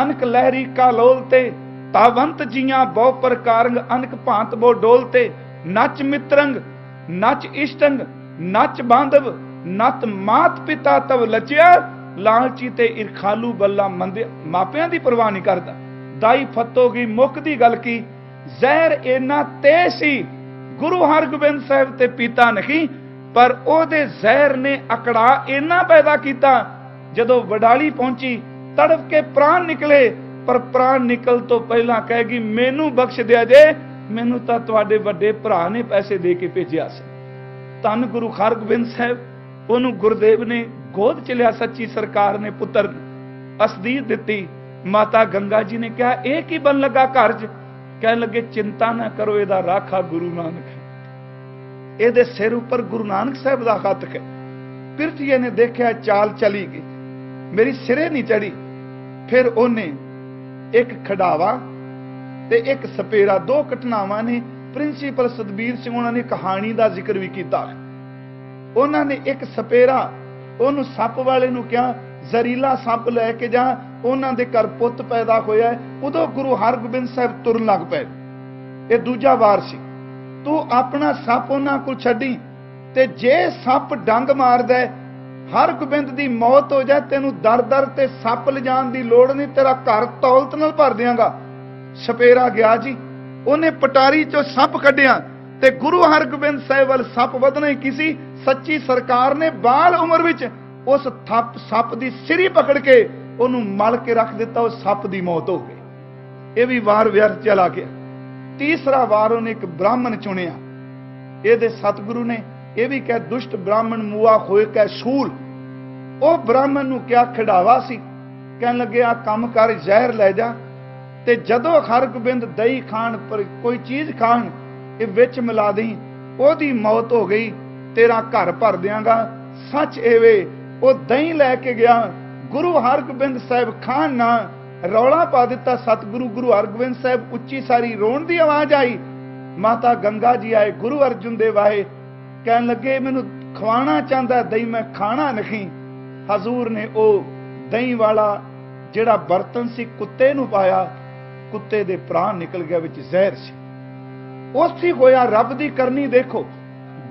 ਅਨਕ ਲਹਿਰੀ ਕਾ ਲੋਲ ਤੇ, ਤਾਵੰਤ ਜੀਆਂ ਬਹੁ ਪ੍ਰਕਾਰੰਗ, ਅਨਕ ਭਾਂਤ ਬੋ ਡੋਲ ਤੇ, ਨੱਚ ਮਿੱਤਰੰਗ ਨੱਚ ਇਸ਼ਟੰਗ, ਨੱਚ ਬਾਂਧਵ ਨੱਤ ਮਾਤ ਪਿਤਾ ਤਵ ਲਚਿਆ, ਲਾਲਚੀ ਤੇ ਈਰਖਾਲੂ ਬੱਲਾ ਮੰਦੇ, ਮਾਪਿਆਂ ਦੀ ਪਰਵਾਹ ਨਹੀਂ ਕਰਦਾ। ਦਾਈ ਫੱਤੋ ਗਈ, ਮੁੱਖ ਦੀ ਗੱਲ ਕੀ, ਜ਼ਹਿਰ ਇੰਨਾ ਤੇਜ਼ ਸੀ, ਗੁਰੂ ਹਰਗੋਬਿੰਦ ਸਾਹਿਬ ਤੇ ਪੀਤਾ ਨਹੀਂ, ਪਰ ਉਹਦੇ ਜ਼ਹਿਰ ਨੇ ਅਕੜਾ ਇੰਨਾ ਪੈਦਾ ਕੀਤਾ, ਜਦੋਂ ਵਡਾਲੀ ਪਹੁੰਚੀ ਤੜਫ ਕੇ ਪ੍ਰਾਣ ਨਿਕਲੇ, ਪਰ ਪ੍ਰਾਣ ਨਿਕਲ ਤੋਂ ਪਹਿਲਾਂ ਕਹੇਗੀ, ਮੈਨੂੰ ਬਖਸ਼ ਦਿਆ ਜੇ, ਮੈਨੂੰ ਤਾਂ ਤੁਹਾਡੇ ਵੱਡੇ ਭਰਾ ਨੇ ਪੈਸੇ ਦੇ ਕੇ ਭੇਜਿਆ ਸੀ। ਧੰਨ ਗੁਰੂ ਹਰਗੋਬਿੰਦ ਸਾਹਿਬ, ਉਹਨੂੰ ਗੁਰਦੇਵ ਨੇ ਗੋਦ ਚ ਲਿਆ, ਸੱਚੀ ਸਰਕਾਰ ਨੇ ਪੁੱਤਰ ਅਸਦੀਰ ਦਿੱਤੀ। ਮਾਤਾ ਗੰਗਾ ਜੀ ਨੇ ਕਿਹਾ, ਇਹ ਕੀ ਬਣ ਲੱਗਾ ਘਰ 'ਚ? ਕਹਿਣ ਲੱਗੇ, ਚਿੰਤਾ ਨਾ ਕਰੋ, ਇਹਦਾ ਰਾਖਾ ਗੁਰੂ ਨਾਨਕ ਹੈ, ਇਹਦੇ ਸਿਰ ਉੱਪਰ ਗੁਰੂ ਨਾਨਕ ਸਾਹਿਬ ਦਾ ਹੱਥ ਹੈ। ਪਿਰਥੀਏ ਨੇ ਦੇਖਿਆ, ਚਾਲ ਚਲੀ ਗਈ, ਮੇਰੀ ਸਿਰੇ ਨਹੀਂ ਚੜੀ। ਫਿਰ ਉਹਨੇ ਇੱਕ ਖਡਾਵਾ ਤੇ ਇੱਕ ਸਪੇਰਾ, ਦੋ ਘਟਨਾਵਾਂ ਨੇ ਪ੍ਰਿੰਸੀਪਲ ਸਤਬੀਰ ਸਿੰਘ ਉਹਨਾਂ ਨੇ ਕਹਾਣੀ ਦਾ ਜ਼ਿਕਰ ਵੀ ਕੀਤਾ। ਉਹਨਾਂ ਨੇ ਇੱਕ ਸਪੇਰਾ, ਉਹਨੂੰ ਸੱਪ ਵਾਲੇ ਨੂੰ ਕਿਹਾ, ਜ਼ਰੀਲਾ ਸੱਪ ਲੈ ਕੇ ਜਾ, ਉਹਨਾਂ ਦੇ ਘਰ ਪੁੱਤ ਪੈਦਾ ਹੋਇਆ। ਉਦੋਂ ਗੁਰੂ ਹਰਗੋਬਿੰਦ ਸਾਹਿਬ ਤੁਰਨ ਲੱਗ ਪਏ। ਇਹ ਦੂਜਾ ਵਾਰ ਸੀ। ਤੂੰ ਆਪਣਾ ਸੱਪ ਉਹਨਾਂ ਕੋਲ ਛੱਡੀ, ਤੇ ਜੇ ਸੱਪ ਡੰਗ ਮਾਰਦਾ, ਹਰਗੋਬਿੰਦ ਦੀ ਮੌਤ ਹੋ ਜਾਏ, ਤੈਨੂੰ ਦਰ ਦਰ ਤੇ ਸੱਪ ਲਿਜਾਣ ਦੀ ਲੋੜ ਨਹੀਂ, ਤੇਰਾ ਘਰ ਦੌਲਤ ਨਾਲ ਭਰ ਦਿਆਂਗਾ। ਸਪੇਰਾ ਗਿਆ ਜੀ, ਉਹਨੇ ਪਟਾਰੀ ਚੋਂ ਸੱਪ ਕੱਢਿਆ ਤੇ ਗੁਰੂ ਹਰਗੋਬਿੰਦ ਸਾਹਿਬ ਵੱਲ ਸੱਪ ਵਧਣਾ ਹੀ ਕੀ ਸੀ? ਸੱਚੀ ਸਰਕਾਰ ਨੇ ਬਾਲ ਉਮਰ ਵਿੱਚ ਉਸ ਸੱਪ ਦੀ ਸਿਰੀ ਪਕੜ ਕੇ ਉਹਨੂੰ ਮਲ ਕੇ ਰੱਖ ਦਿੱਤਾ। ਉਹ ਸੱਪ ਦੀ ਮੌਤ ਹੋ ਗਈ। ਇਹ ਵੀ ਵਾਰ ਵਿਅਰਥ ਚਲਾ ਗਿਆ। ਤੀਸਰਾ ਵਾਰ ਉਹਨੇ ਇੱਕ ਬ੍ਰਾਹਮਣ ਚੁਣਿਆ। ਇਹਦੇ ਸਤਿਗੁਰੂ ਨੇ ਇਹ ਵੀ ਕਿਹਾ, ਦੁਸ਼ਟ ਬ੍ਰਾਹਮਣ ਮੂਆ ਹੋਏ ਕੈ ਸ਼ੂਲ। ਉਹ ਬ੍ਰਾਹਮਣ ਨੂੰ ਕਿਹਾ ਖਿਡਾਵਾ ਸੀ, ਕਹਿਣ ਲੱਗੇ ਆ ਕੰਮ ਕਰ, ਜ਼ਹਿਰ ਲੈ ਜਾ, ਤੇ ਜਦੋਂ ਹਰਗੋਬਿੰਦ ਦਹੀਂ ਖਾਣ ਪਰ ਕੋਈ ਚੀਜ਼ ਖਾਣ ਇਹ ਵਿੱਚ ਮਿਲਾ ਦੇਈ, ਉਹਦੀ ਮੌਤ ਹੋ ਗਈ, ਤੇਰਾ ਘਰ ਭਰ ਦਿਆਂਗਾ। ਸੱਚ ਐਵੇਂ ਉਹ ਦਹੀਂ ਲੈ ਕੇ ਗਿਆ। ਗੁਰੂ ਹਰਗੋਬਿੰਦ ਸਾਹਿਬ ਖਾਨ ਨਾ ਰੌਲਾ ਪਾ ਦਿੱਤਾ। ਸਤਿਗੁਰੂ ਗੁਰੂ ਹਰਗੋਬਿੰਦ ਸਾਹਿਬ ਉੱਚੀ ਸਾਰੀ ਰੋਣ ਦੀ ਆਵਾਜ਼ ਆਈ। ਮਾਤਾ ਗੰਗਾ ਜੀ ਆਏ, ਗੁਰੂ ਅਰਜਨ ਦੇਵ ਆਏ, ਕਹਿਣ ਲੱਗੇ ਮੈਨੂੰ ਖਵਾਣਾ ਚਾਹੁੰਦਾ ਦਹੀਂ, ਮੈਂ ਖਾਣਾ ਨਹੀਂ। ਹਜ਼ੂਰ ਨੇ ਉਹ ਦਹੀਂ ਵਾਲਾ ਜਿਹੜਾ ਬਰਤਨ ਸੀ ਕੁੱਤੇ ਨੂੰ ਪਾਇਆ। ਕੁੱਤੇ ਦੇ ਪ੍ਰਾਣ ਨਿਕਲ ਗਿਆ, ਵਿੱਚ ਜ਼ਹਿਰ ਸੀ। ਉੱਥੇ ਹੋਇਆ ਰੱਬ ਦੀ ਕਰਨੀ। ਦੇਖੋ,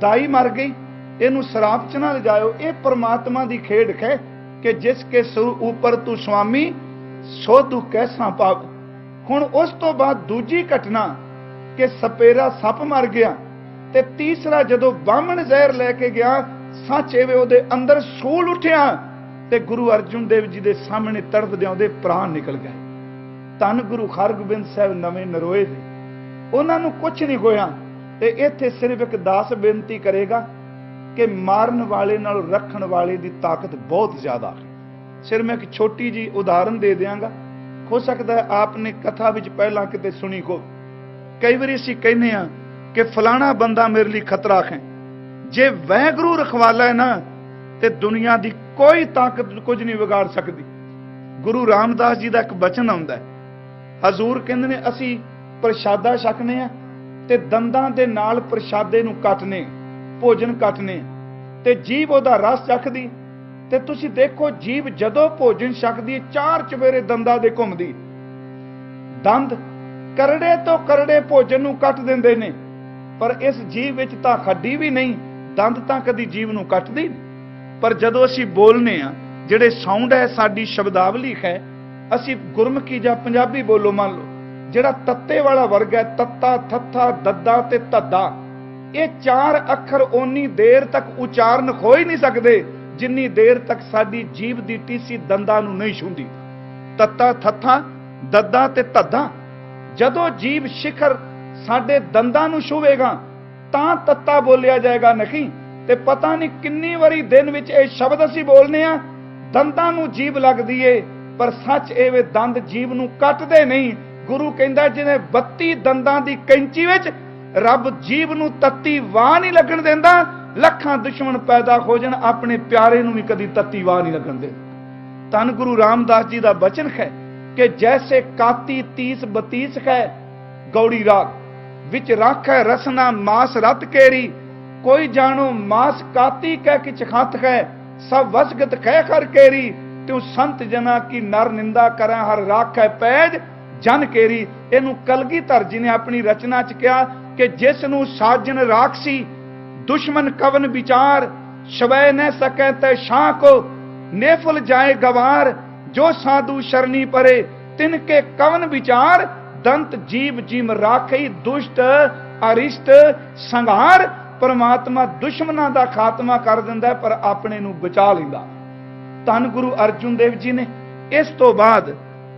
ਦਾਈ ਮਰ ਗਈ, ਇਹਨੂੰ ਸ਼ਰਾਪ ਚ ਨਾ ਲਿਜਾਇਓ। ਇਹ ਪਰਮਾਤਮਾ ਦੀ ਖੇਡ ਹੈ ਕਿ ਜਿਸ ਕੇ ਸੁਰ ਉੱਪਰ ਤੂੰ ਸੁਆਮੀ ਸੋ ਤੂੰ ਕੈਸਾ ਪਾਵ। ਹੁਣ ਉਸ ਤੋਂ ਬਾਅਦ ਦੂਜੀ ਘਟਨਾ ਕਿ ਸਪੇਰਾ ਸੱਪ ਮਰ ਗਿਆ, ਤੇ ਤੀਸਰਾ ਜਦੋਂ ਬਾਹਮਣ ਜ਼ਹਿਰ ਲੈ ਕੇ ਗਿਆ, ਸੱਚ ਐਵੇਂ ਉਹਦੇ ਅੰਦਰ ਸੂਲ ਉੱਠਿਆ ਤੇ ਗੁਰੂ ਅਰਜਨ ਦੇਵ ਜੀ ਦੇ ਸਾਹਮਣੇ ਤੜਫਦਿਆਂ ਉਹਦੇ ਪ੍ਰਾਣ ਨਿਕਲ ਗਏ। ਧੰਨ ਗੁਰੂ ਹਰਗੋਬਿੰਦ ਸਾਹਿਬ ਨਵੇਂ ਨਰੋਏ ਦੇ, ਉਹਨਾਂ ਨੂੰ ਕੁਝ ਨਹੀਂ ਹੋਇਆ। ਤੇ ਇੱਥੇ ਸਿਰਫ ਇੱਕ ਦਾਸ ਬੇਨਤੀ ਕਰੇਗਾ ਕਿ ਮਾਰਨ ਵਾਲੇ ਨਾਲ ਰੱਖਣ ਵਾਲੇ ਦੀ ਤਾਕਤ ਬਹੁਤ ਜ਼ਿਆਦਾ ਹੈ। ਸਿਰਫ ਮੈਂ ਇੱਕ ਛੋਟੀ ਜੀ ਉਦਾਹਰਨ ਦੇ ਦਿਆਂਗਾ। ਹੋ ਸਕਦਾ ਹੈ ਆਪਨੇ ਕਥਾ ਵਿੱਚ ਪਹਿਲਾਂ ਕਿਤੇ ਸੁਣੀ ਹੋ। ਕਈ ਵਾਰੀ ਅਸੀਂ ਕਹਿੰਦੇ ਆ ਕਿ ਫਲਾਣਾ ਬੰਦਾ ਮੇਰੇ ਲਈ ਖਤਰਾ ਹੈ। ਜੇ ਵਾਹਿਗੁਰੂ ਰਖਵਾਲਾ ਹੈ ਨਾ ਤੇ ਦੁਨੀਆ ਦੀ ਕੋਈ ਤਾਕਤ ਕੁਝ ਨਹੀਂ ਵਿਗਾੜ ਸਕਦੀ। ਗੁਰੂ ਰਾਮਦਾਸ ਜੀ ਦਾ ਇੱਕ ਬਚਨ ਆਉਂਦਾ ਹੈ, ਹਜ਼ੂਰ ਕਹਿੰਦੇ ਨੇ ਅਸੀਂ ਪ੍ਰਸ਼ਾਦਾ ਛਕਨੇ ਆ ਤੇ ਦੰਦਾਂ ਦੇ ਨਾਲ ਪ੍ਰਸ਼ਾਦੇ ਨੂੰ ਕੱਟਨੇ, ਭੋਜਨ ਕੱਟਨੇ, ਤੇ ਜੀਭ ਉਹਦਾ ਰਸ ਚੱਖਦੀ। ਤੇ ਤੁਸੀਂ ਦੇਖੋ, ਜੀਭ ਜਦੋਂ ਭੋਜਨ ਛਕਦੀ ਚਾਰ ਚਵੇਰੇ ਦੰਦਾਂ ਦੇ ਘੁੰਮਦੀ। ਦੰਦ ਕਰੜੇ ਤੋਂ ਕਰੜੇ ਭੋਜਨ ਨੂੰ ਕੱਟ ਦਿੰਦੇ ਨੇ, ਪਰ ਇਸ ਜੀਭ ਵਿੱਚ ਤਾਂ ਹੱਡੀ ਵੀ ਨਹੀਂ। ਦੰਦ ਤਾਂ ਕਦੀ ਜੀਭ ਨੂੰ ਕੱਟਦੀ ਨਹੀਂ। ਪਰ ਜਦੋਂ ਅਸੀਂ ਬੋਲਨੇ ਆ, ਜਿਹੜੇ ਸਾਊਂਡ ਹੈ ਸਾਡੀ ਸ਼ਬਦਾਵਲੀ ਹੈ, ਅਸੀਂ ਗੁਰਮੁਖੀ ਜਾਂ ਪੰਜਾਬੀ ਬੋਲੋ, ਮੰਨ ਲਓ ਜਿਹੜਾ ਤੱਤੇ ਵਾਲਾ ਵਰਗ ਹੈ, ਤੱਤਾ, ਥੱਥਾ, ਦੱਦਾ ਤੇ ਧੱਦਾ, ਇਹ ਚਾਰ ਅੱਖਰ ਓਨੀ ਦੇਰ ਤੱਕ ਉਚਾਰਨ ਹੋ ਹੀ ਨਹੀਂ ਸਕਦੇ ਜਿੰਨੀ ਦੇਰ ਤੱਕ ਸਾਡੀ ਜੀਭ ਦੀ ਟੀਸੀ ਦੰਦਾਂ ਨੂੰ ਨਹੀਂ ਛੂੰਹਦੀ। ਤੱਤਾ, ਥੱਥਾ, ਦੱਦਾ ਤੇ ਧੱਦਾ। ਜਦੋਂ ਜੀਭ ਸਿਖਰ ਸਾਡੇ ਦੰਦਾਂ ਨੂੰ ਛੂਵੇਗਾ ਤਾਂ ਤੱਤਾ ਬੋਲਿਆ ਜਾਏਗਾ, ਨਹੀਂ ਤੇ ਪਤਾ ਨਹੀਂ ਕਿੰਨੀ ਵਾਰੀ ਦਿਨ ਵਿੱਚ ਇਹ ਸ਼ਬਦ ਅਸੀਂ ਬੋਲਨੇ ਆ, ਦੰਦਾਂ ਨੂੰ ਜੀਭ ਲੱਗਦੀ ਏ, ਪਰ ਸੱਚ ਐਵੇਂ ਦੰਦ ਜੀਭ ਨੂੰ ਕੱਟਦੇ ਨਹੀਂ। ਗੁਰੂ ਕਹਿੰਦਾ ਜਿਵੇਂ 32 ਦੰਦਾਂ ਦੀ ਕੈਂਚੀ ਵਿੱਚ ਰੱਬ ਜੀਭ ਨੂੰ ਤੱਤੀ ਵਾਹ ਨਹੀਂ ਲੱਗਣ ਦਿੰਦਾ। ਲੱਖਾਂ ਦੁਸ਼ਮਣ ਪੈਦਾ ਹੋ ਜਾਣ, ਆਪਣੇ ਪਿਆਰੇ ਨੂੰ ਵੀ ਕਦੀ ਤੱਤੀ ਵਾਹ ਨਹੀਂ ਲੱਗਣ ਦਿੰਦਾ। ਧੰਨ ਗੁਰੂ ਰਾਮਦਾਸ ਜੀ ਦਾ ਬਚਨ ਹੈ ਕਿ ਜੈਸੇ ਕਾਤੀ 30 32 ਹੈ ਗੌੜੀ ਰਾਗ ਵਿੱਚ ਰਾਖੈ ਰਸਨਾ ਮਾਸ ਰਤ ਕੇਰੀ। ਕੋਈ ਜਾਣੋ ਮਾਸ ਕਾਤੀ ਕਹਿ ਕਿਛ ਹੱਥ ਹੈ, ਸਭ ਵਸਗਤ ਕਹਿ ਕਰ ਕੇਰੀ। ਤਿਉ ਸੰਤ ਜਨਾ ਕੀ ਨਰ ਨਿੰਦਾ ਕਰਾਂ, ਹਰ ਰਾਖੈ ਪੈਜ ਜਨ ਕੇਰੀ। ਇਹਨੂੰ ਕਲਗੀਧਰ ਜੀ ਨੇ ਆਪਣੀ ਰਚਨਾ ਚ ਕਿਹਾ ਕਿ ਜਿਸ ਨੂੰ ਸਾਜਨ ਰਾਖਸੀ ਦੁਸ਼ਮਨ ਕਵਨ ਵਿਚਾਰ, ਸ਼ਵੈ ਨ ਸਕੈ ਤੈ ਸ਼ਾਹ ਕੋ ਨੇਫਲ ਜਾਏ ਗਵਾਰ। ਜੋ ਸਾਧੂ ਸ਼ਰਨੀ ਪਰੇ ਤਿਨਕੇ ਕਵਨ ਵਿਚਾਰ, ਦੰਤ ਜੀਵ ਜਿਮ ਰਾਖਈ ਦੁਸ਼ਟ ਅਰਿਸ਼ਟ ਸੰਘਾਰ। ਪਰਮਾਤਮਾ ਦੁਸ਼ਮਣਾਂ ਦਾ ਖਾਤਮਾ ਕਰ ਦਿੰਦਾ ਪਰ ਆਪਣੇ ਨੂੰ ਬਚਾ ਲੈਂਦਾ। ਧੰਨ ਗੁਰੂ ਅਰਜਨ ਦੇਵ ਜੀ ਨੇ ਇਸ ਤੋਂ ਬਾਅਦ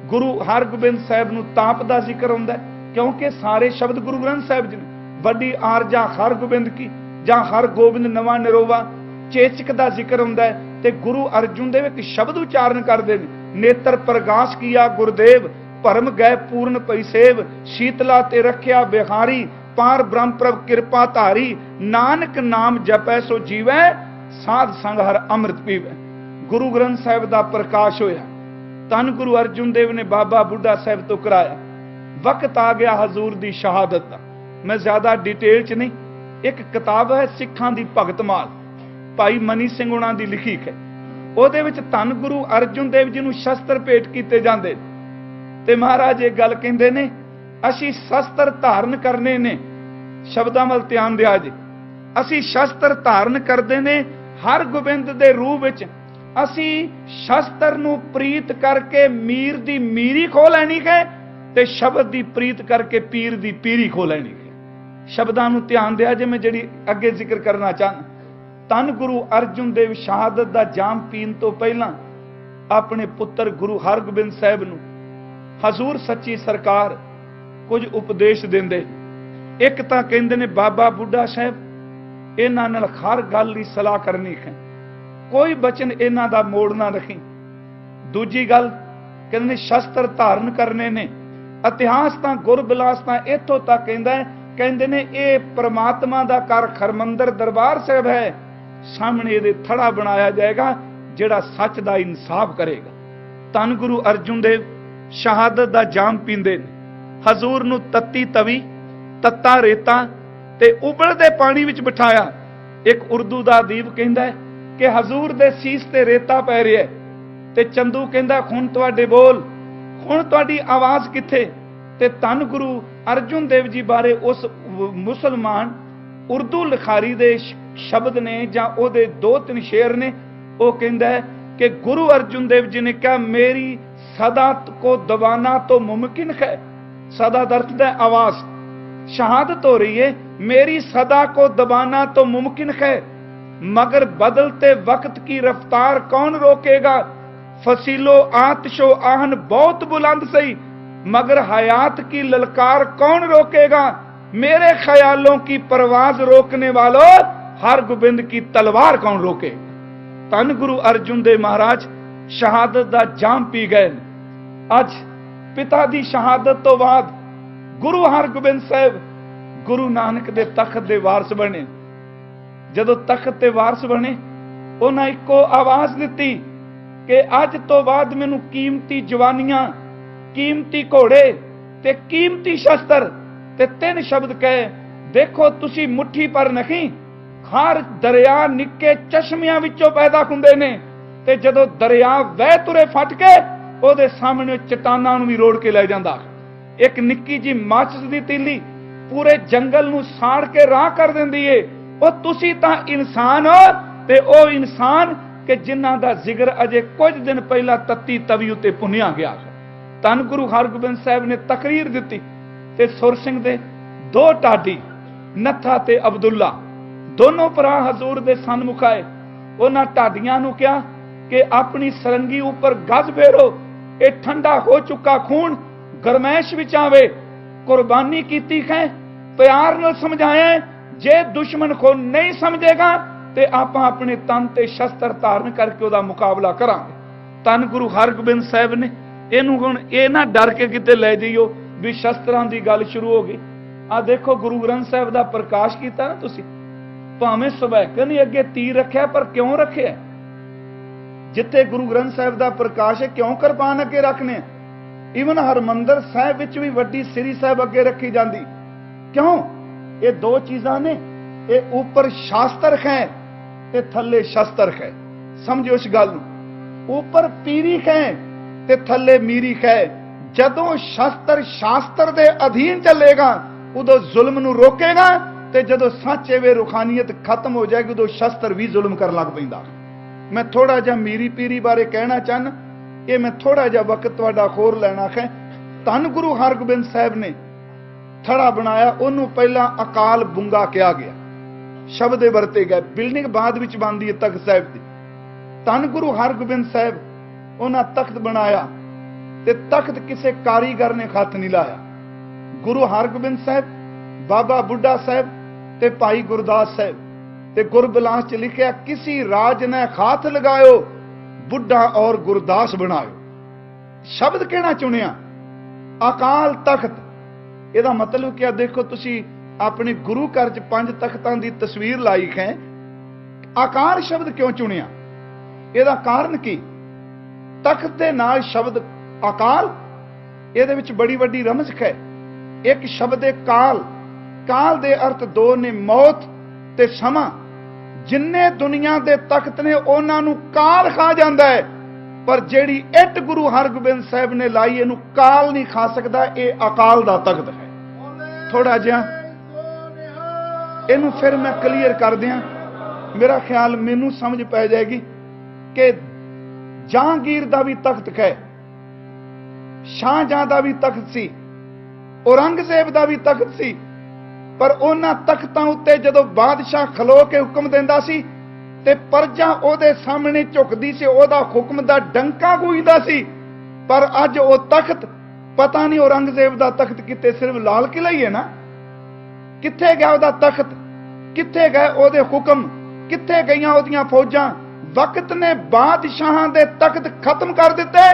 ਗੁਰੂ ਹਰਗੋਬਿੰਦ ਸਾਹਿਬ ਨੂੰ ਤਾਪ ਦਾ ਜ਼ਿਕਰ ਹੁੰਦਾ, ਕਿਉਂਕਿ ਸਾਰੇ ਸ਼ਬਦ ਗੁਰੂ ਗ੍ਰੰਥ ਸਾਹਿਬ ਜੀ ਨੇ। ਵੱਡੀ ਆਰਜਾ ਹਰਗੋਬਿੰਦ ਕੀ ਜਾਂ ਹਰਗੋਬਿੰਦ ਨਵਾਂ ਨਿਰੋਵਾ ਚੇਚਕ ਦਾ ਜ਼ਿਕਰ ਹੁੰਦਾ ਤੇ ਗੁਰੂ ਅਰਜਨ ਦੇਵ ਇੱਕ ਸ਼ਬਦ ਉਚਾਰਨ ਕਰਦੇ ਨੇ, ਨੇਤਰ ਪ੍ਰਗਾਸ ਕੀਆ ਗੁਰਦੇਵ, ਭਰਮ ਗਏ ਪੂਰਨ ਪਈ ਸੇਵ। ਸ਼ੀਤਲਾ ਤੇ ਰੱਖਿਆ ਬਿਹਾਰੀ, ਪਾਰ ਬ੍ਰਹਮ ਪ੍ਰਭ ਕਿਰਪਾ ਧਾਰੀ। ਨਾਨਕ ਨਾਮ ਜਪੈ ਸੋ ਜੀਵੈ, ਸਾਧ ਸੰਗ ਹਰ ਅੰਮ੍ਰਿਤ ਪੀਵੈ। ਗੁਰੂ ਗ੍ਰੰਥ ਸਾਹਿਬ ਦਾ ਪ੍ਰਕਾਸ਼ ਹੋਇਆ। ਧੰਨ ਗੁਰੂ ਅਰਜਨ ਦੇਵ ਨੇ ਬਾਬਾ ਬੁੱਢਾ ਸਾਹਿਬ ਤੋਂ ਕਰਾਇਆ। ਵਕਤ ਆ ਗਿਆ ਹਜ਼ੂਰ ਦੀ ਸ਼ਹਾਦਤ ਦਾ। ਮੈਂ ਜ਼ਿਆਦਾ ਡਿਟੇਲ ਚ ਨਹੀਂ, ਇੱਕ ਕਿਤਾਬ ਹੈ ਸਿੱਖਾਂ ਦੀ ਭਗਤਮਾਲ, ਭਾਈ ਮਨੀ ਸਿੰਘ ਉਹਨਾਂ ਦੀ ਲਿਖੀ ਹੈ। ਉਹਦੇ ਵਿੱਚ ਧੰਨ ਗੁਰੂ ਅਰਜਨ ਦੇਵ ਜੀ ਨੂੰ ਸ਼ਸਤਰ ਭੇਟ ਕੀਤੇ ਜਾਂਦੇ ਤੇ ਮਹਾਰਾਜ ਇਹ ਗੱਲ ਕਹਿੰਦੇ ਨੇ, ਅਸੀਂ ਸ਼ਸਤਰ ਧਾਰਨ ਕਰਨੇ ਨੇ। ਸ਼ਬਦਾਂ ਵੱਲ ਧਿਆਨ ਦਿਆ ਜੀ। ਅਸੀਂ ਸ਼ਸਤਰ ਧਾਰਨ ਕਰਦੇ ਨੇ ਹਰਗੋਬਿੰਦ ਦੇ ਰੂਪ ਵਿੱਚ। ਅਸੀਂ ਸ਼ਸਤਰ ਨੂੰ ਪ੍ਰੀਤ ਕਰਕੇ ਮੀਰ ਦੀ ਮੀਰੀ ਖੋ ਲੈਣੀ ਹੈ ਤੇ ਸ਼ਬਦ ਦੀ ਪ੍ਰੀਤ ਕਰਕੇ ਪੀਰ ਦੀ ਪੀਰੀ ਖੋ ਲੈਣੀ ਹੈ। शब्दां नूं ध्यान दिया जे मैं जिहड़ी अगे जिक्र करना चाहना। धन गुरु अर्जुन देव शहादत दा जाम पीण तो पहलां अपने पुत्र गुरु हरगोबिंद साहिब नूं हजूर सच्ची सरकार कुछ उपदेश देंदे। एक तां कहंदे ने बाबा बुढ़ा साहिब इन्हां नाल हर गल दी सलाह करनी है, कोई बचन इन्हां दा मोड़ना नहीं। दूजी गल कहंदे ने शस्त्र धारण करने ने। इतिहास तां गुरबिलास तां इत्थों तक कहंदे ने ये परमात्मा दा घर हरमंदर दरबार साहिब है, सामने ये थड़ा बनाया जाएगा जिहड़ा सच दा इंसाफ करेगा। धन गुरु अर्जुन देव शहादत दा जाम पींदे ने। हजूर नूं तत्ती तवी तत्ता रेता ते उबलदे पानी विच बिठाया। एक उर्दू दा अदीब कहंदा है कि हजूर दे सीस ते रेता पै रिहा है ते चंदू कहंदा हुण तुहाडे बोल, हुण तुहाडी आवाज़ किथे। ते धन गुरु अर्जुन देव जी बारे उस मुसलमान उर्दू लिखारी दे शब्द ने जां ओहदे 2-3 शेर ने। वो कहंदा है कि गुरु अर्जुन देव जी ने कहा मेरी सदा को दबाना तो मुमकिन है। सदा दर्द है आवाज, शहादत हो रही है, मेरी सदा को दबाना तो मुमकिन है, मगर बदलते वक्त की रफ्तार कौन रोकेगा। फसीलो आतिशो आहन बहुत बुलंद सही, मगर हयात की ललकार कौन रोकेगा। मेरे ख्यालों की परवाज रोकने वालों हरगोबिंद की तलवार कौन रोकेगा। धन गुरु अर्जुन देव महाराज शहादत दा जाम पी गए। अज पिता दी शहादत तो बाद गुरु हरगोबिंद साहिब गुरु नानक दे तख्त दे वारस बने। जदों तख्त ते वारस बने उन्हां इक्को आवाज दिती कि अज तो बाद मैनू कीमती जवानियां, कीमती घोड़े ते कीमती शस्त्र ते 3 शब्द कहे। देखो तुसी मुट्ठी पर नहीं, हर दरिया निक्के चश्मियां विचों पैदा हुंदे ने ते जदों दरिया वह तुरे फट के ओहदे सामने चट्टानां नूं भी रोड़ के लै जांदा। एक निक्की जी माचिस दी तीली पूरे जंगल नूं साड़ के राह कर दिंदी है। ओ तुसी तां इंसान हो ते ओ इंसान कि जिन्हां दा जिक्र अजे कुछ दिन पहला तत्ती तवी उत्ते पुनिया गया। धन गुरु हरगोबिंद साहिब ने तकरीर दिती ते सुर सिंह दे 2 टाडी नत्था ते अब्दुल्ला दोनों भरा हजूर दे सन्मुख आए। उन्हां टाडियां नूं कहा कि अपनी सरंगी ऊपर गज फेरो, ये ठंडा हो चुका खून गरमैश विच आवे। कुर्बानी कीती है, प्यार नाल समझाया, जे दुश्मन को नहीं समझेगा ते आपां अपने तन ते शस्त्र धारण करके उहदा मुकाबला करांगे। धन गुरु हरगोबिंद साहिब ने इहनूं हुण इह ना डर के किते लै जाइयो भी शस्त्रां दी गल शुरू हो गई। आ देखो गुरु ग्रंथ साहिब दा प्रकाश कीता ना तुसीं, भावें सुभैकन ही अगे तीर रखिया पर क्यों रखिया। जिथे गुरु ग्रंथ साहिब दा प्रकाश है क्यों किरपान अगे रखने। इवन हरमंदर साहिब विच भी वड्डी सिरी साहिब अगे रखी जाती क्यों। ये 2 चीज़ां ने, ये ऊपर शास्त्र है ते थल्ले शस्त्र है। समझो इस गल नूं, ऊपर पीरी है ते थल्ले मीरी है। जदों शस्त्र शास्त्र दे अधीन चलेगा उदों जुल्म नूं रोकेगा ते जदों सच वे रूहानियत खत्म हो जाएगी उदों शस्त्र भी जुल्म कर लग पैंदा। मैं थोड़ा जा मीरी पीरी बारे कहना चाहना, ये मैं थोड़ा जा वक्त तुहाडा होर लेना है। धन गुरु हरगोबिंद साहिब ने थड़ा बनाया, उन्होंने पहला अकाल बुंगा कहा गया, शब्द वरते गए। बिल्डिंग बाद विच बनदी है तख्त साहिब दी। धन गुरु हरगोबिंद साहिब उन्हें तख्त बनाया ते तख्त किसी कारीगर ने हथ नहीं लाया। गुरु हरगोबिंद साहिब, बाबा बुढ़ा साहिब ते भाई गुरदास साहिब ते गुरबिलास च लिखिया किसी राज ने हाथ लगायो बुढ़ा और गुरदास बनायो। शब्द कहना चुनिया अकाल तख्त। ਇਹਦਾ मतलब क्या, देखो तुसी अपने गुरु घर च 5 तख्तां दी तस्वीर लाई है, आकार शब्द क्यों चुनिया, ਇਹਦਾ कारण की। तख्त दे नाल शब्द अकाल, ਇਹਦੇ ਵਿੱਚ बड़ी वड्डी रमज है। एक शब्द है काल, काल दे अर्थ 2 ने, मौत ते समा। जिन्ने दुनिया दे तख्त ने उन्हां नूं काल खा जांदा है, पर जेड़ी इट गुरु हरगोबिंद साहिब ने लाई इनू काल नहीं खा सकता। ये अकाल दा तख्त है। थोड़ा जिहा इनू फिर मैं क्लीयर कर दियां, मेरा ख्याल मैनू समझ पै जाएगी कि जहांगीर दा भी तख्त है, शाहजहां दा भी तख्त सी, औरंगजेब दा भी तख्त सी, पर उन्हां तख्तां उत्ते जदों बादशाह खलो के हुक्म दिंदा सी ते प्रजा ओदे सामने झुकदी सी, ओदा हुक्म दा डंका गूंजदा सी। पर अज ओ तख्त पता नहीं औरंगजेब दा तख्त किते, सिर्फ लाल किला ही है ना। किथे गया ओदा तख्त, किथे गए ओदे हुक्म, किथे गईयां ओदियां फौजां। वक्त ने बादशाहां दे तख्त खत्म कर दिते,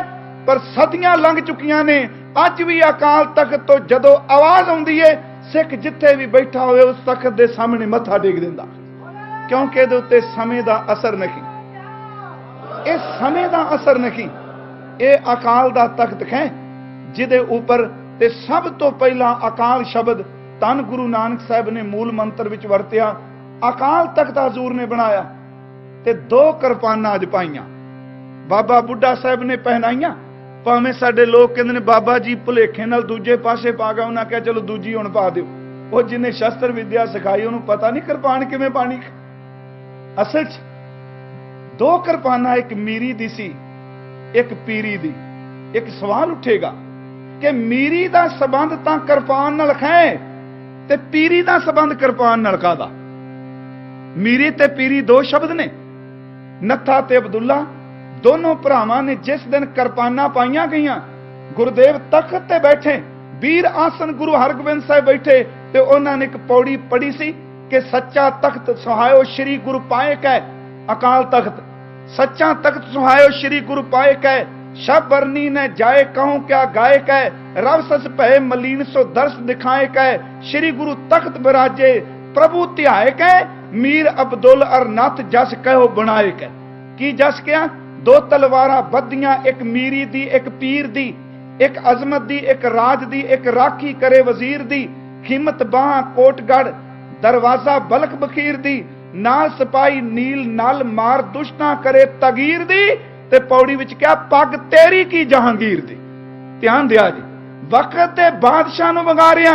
पर सदियां लंघ चुकियां ने। अज भी अकाल तख्त तो जदों आवाज आउंदी है, सिख जिथे भी बैठा होवे उस तख्त दे सामने मत्था टेक दिंदा, क्योंकि इहदे उत्ते समय दा असर नहीं। इस समय दा असर नहीं, यह अकाल दा तख्त है जिदे उपर ते सब तो पहला अकाल शब्द धन गुरु नानक साहब ने मूल मंत्र विच वरतिया। अकाल तख्त हजूर ने बनाया ते 2 किरपानां अज पाईयां, बाबा बुढ़ा साहब ने पहनाइयां। भावें साडे लोग कहंदे ने बाबा जी भुलेखे नाल दूजे पासे पा गए, उन्हां कहा चलो दूजी हुण पा दिओ। वो जिन्हें शस्त्र विद्या सिखाई उन्होंने पता नहीं किरपान किवें पानी। असल च 2 किरपानां, एक मीरी दी सी, एक पीरी दी। एक सवाल उठेगा कि मीरी दा संबंध तां किरपान नाल है ते पीरी दा संबंध किरपान नाल कादा? मीरी ते पीरी 2 शब्द ने। नत्था ते अब्दुल्ला दोनों भरावां ने जिस दिन किरपानां पाईयां गईयां, गुरुदेव तख्त ते बैठे, वीर आसन गुरु हरगोबिंद साहब बैठे ते उन्हां ने एक पौड़ी पढ़ी सी कि सच्चा तख्त सुहायो श्री गुरु पाए कै। अकाल तख्त सच्चा तख्त सुहायो श्री गुरु पाए कै। शब बरनी न जाए कहूं क्या गाय कै। रव सस भय मलीन सो दर्श दिखाए कै। श्री गुरु तख्त बिराजे प्रभु ध्याए कै। मीर अब्दुल अर नथ जस कहो बनाए कै। की जस क्या? 2 तलवारां बद्धियां, एक मीरी दी एक पीर दी, एक अजमत दी एक राज दी, एक राखी करे वजीर दी। हिम्मत बाह कोटगढ़ दरवाजा बलख बखीर दी। नाल सिपाही नील नल मार दुष्टा करे तगीर दी। ते पौड़ी विच क्या? पग तेरी की जहांगीर दी। ध्यान दिया जी, वक्त दे बादशाह नूं वंगारिया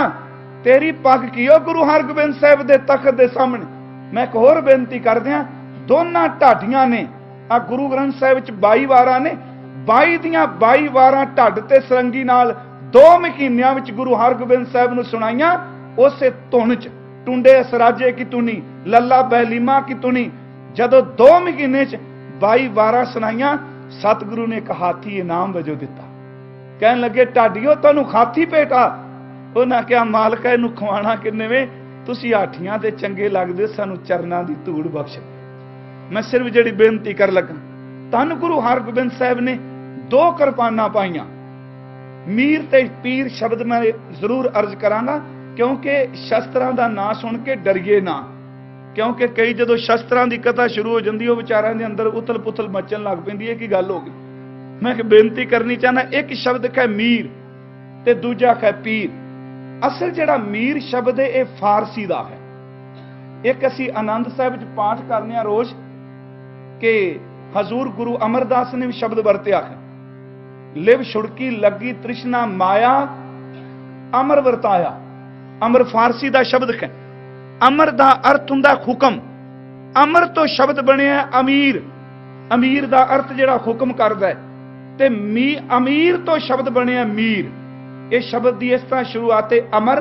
तेरी पग की हो गुरु हरगोबिंद साहब दे तख्त दे सामने। मैं एक होर बेनती कर दियां, दोनां ढाडियां ने आ गुरु ग्रंथ साहिब च 22 वारां ने, 22 दियां 22 वारां ढड्ड ते सरंगी नाल 2 महीनियां विच गुरु हरगोबिंद साहब नूं सुणाइयां। उसे धुन च टुंडे असराजे की तुनी, लल्ला बहलीमा की तुनी। जदों 2 महीने च 22 वारां सुनाइयां, सतगुरु ने एक हाथी इनाम वजों दिता। कहन लगे ढाडियो तुहानूं हाथी भेटा। उन्हां कहा मालका इहनूं खवाणा किन्ने वे? तुसीं हाठियां ते चंगे लगदे, सानूं चरनां दी धूड़ बख्श। मैं सिर्फ जिहड़ी बेनती कर लगा, धन गुरु हरगोबिंद साहब ने 2 किरपानां पाईयां। मीर ते पीर शब्द मैं जरूर अर्ज करांगा, क्योंकि शस्त्रां दा नां सुन के डरिए ना। क्योंकि कई जदों शस्त्रां दी कथा शुरू हो जाती है, विचारां दे अंदर उथल पुथल मचन लग पैंदी है कि गल हो गई। मैं एक बेनती करनी चाहना, एक शब्द है मीर ते दूजा है पीर। असल जिहड़ा मीर शब्द है यह फारसी दा है। एक असीं आनंद साहिब च पाठ करने रोज कि हजूर गुरु अमरदास ने भी शब्द वरत्या है, लिव छुड़की लगी तृष्णा माया अमर वरताया। अमर फारसी दा शब्द है। अमर दा अर्थ हुंदा हुक्म। अमर तो शब्द बनिया अमीर। अमीर दा अर्थ जिहड़ा हुक्म करदा है, ते अमीर तो शब्द बनिया मीर। ये शब्द की इस तरह शुरुआत है, अमर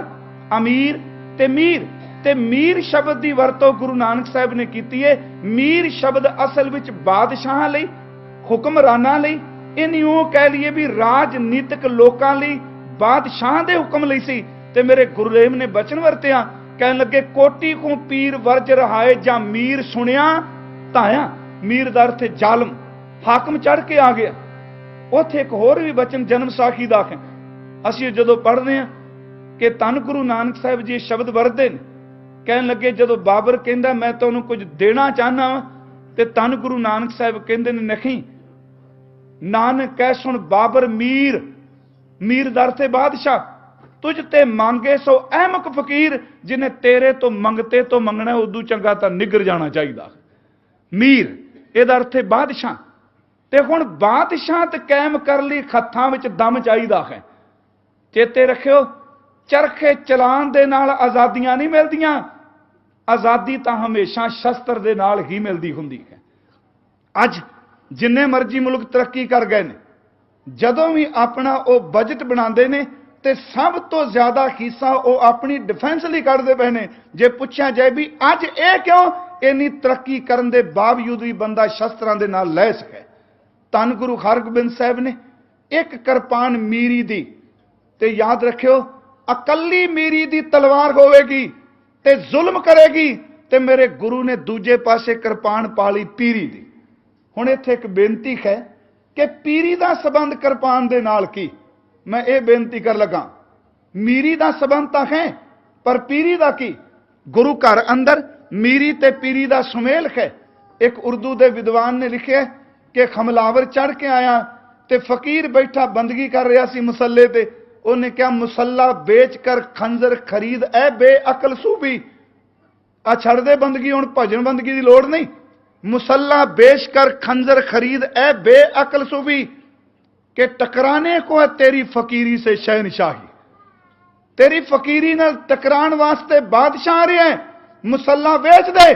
अमीर ते मीर। ते मीर शब्द की वरतों गुरु नानक साहब ने की है। मीर शब्द असल विच बादशाहां लई, हुक्मरानां लई, इन्हों कह लीए भी राजनीतिक लोकां लई, बादशाह दे हुक्म लई सी। ते मेरे गुरुदेव ने बचन वरतिया, कहन लगे कोटी को पीर वर्ज रहाए जां मीर सुनिया ताया। मीर दा अर्थ जालम, हाकम चढ़ के आ गया। उत्थे एक होर भी बचन जन्म साखी दा है। असीं जदों पढ़दे हां कि धन गुरु नानक साहब जी शब्द वरतदे ने, कहन लगे जदों बाबर कहंदा मैं तुहानूं कुछ देना चाहना वा, ते धन गुरु नानक साहब कहंदे ने नहीं, नानक कह सुन बाबर मीर। मीर दा अर्थ है बादशाह। तुझ ते मांगे सो अहमक फकीर, जिन्हें तेरे तो मंगते तो मंगना उदू चंगा तो निगर जाना चाहिए। मीर इहदा अर्थ है बादशाह। ते हुण बादशाहत कायम कर लई हत्थां विच दम चाहिदा है। चेते रखियो, चरखे चलान दे नाल आज़ादियां नहीं मिलदियां। आज़ादी तां हमेशा शस्त्र दे नाल ही मिलदी हुंदी है। अज जिन्ने मर्जी मुल्क तरक्की कर गए ने, जदों भी अपना वो बजट बनाते ने ਤੇ ਸਭ ਤੋਂ ਜ਼ਿਆਦਾ ਹਿੱਸਾ ਉਹ ਆਪਣੀ ਡਿਫੈਂਸ ਲਈ ਕੱਢਦੇ ਪਏ ਨੇ। ਜੇ ਪੁੱਛਿਆ ਜਾਏ ਵੀ ਅੱਜ ਇਹ ਕਿਉਂ ਇੰਨੀ ਤਰੱਕੀ ਕਰਨ ਦੇ ਬਾਵਜੂਦ ਵੀ ਬੰਦਾ ਸ਼ਸਤਰਾਂ ਦੇ ਨਾਲ ਲੈ ਸਕੇ। ਧੰਨ ਗੁਰੂ ਹਰਗੋਬਿੰਦ ਸਾਹਿਬ ਨੇ ਇੱਕ ਕਿਰਪਾਨ ਮੀਰੀ ਦੀ, ਤੇ ਯਾਦ ਰੱਖਿਓ ਇਕੱਲੀ ਮੀਰੀ ਦੀ ਤਲਵਾਰ ਹੋਵੇਗੀ ਤੇ ਜ਼ੁਲਮ ਕਰੇਗੀ, ਤੇ ਮੇਰੇ ਗੁਰੂ ਨੇ ਦੂਜੇ ਪਾਸੇ ਕਿਰਪਾਨ ਪਾਲੀ ਪੀਰੀ ਦੀ। ਹੁਣ ਇੱਥੇ ਇੱਕ ਬੇਨਤੀ ਹੈ ਕਿ ਪੀਰੀ ਦਾ ਸੰਬੰਧ ਕਿਰਪਾਨ ਦੇ ਨਾਲ ਕੀ? ਮੈਂ ਇਹ ਬੇਨਤੀ ਕਰ ਲਗਾ, ਮੀਰੀ ਦਾ ਸੰਬੰਧ ਤਾਂ ਹੈ ਪਰ ਪੀਰੀ ਦਾ ਕੀ? ਗੁਰੂ ਘਰ ਅੰਦਰ ਮੀਰੀ ਤੇ ਪੀਰੀ ਦਾ ਸੁਮੇਲ ਹੈ। ਇੱਕ ਉਰਦੂ ਦੇ ਵਿਦਵਾਨ ਨੇ ਲਿਖਿਆ ਕਿ ਹਮਲਾਵਰ ਚੜ ਕੇ ਆਇਆ ਤੇ ਫਕੀਰ ਬੈਠਾ ਬੰਦਗੀ ਕਰ ਰਿਹਾ ਸੀ ਮੁਸੱਲੇ ਤੇ। ਉਹਨੇ ਕਿਹਾ ਮੁਸੱਲਾ ਵੇਚ ਕਰ ਖੰਜਰ ਖਰੀਦ ਐ ਬੇਅਕਲ ਸੂਫੀ। ਆ ਛੱਡ ਦੇ ਬੰਦਗੀ, ਹੁਣ ਭਜਨ ਬੰਦਗੀ ਦੀ ਲੋੜ ਨਹੀਂ। मुसल्ला बेच कर खंजर खरीद ए बेअकल सूफी के टकराने को है तेरी फकीरी से शहनशाही। तेरी फकीरी नाल टकराण वास्ते बादशाह रहे हैं, मुसल्ला वेच दे।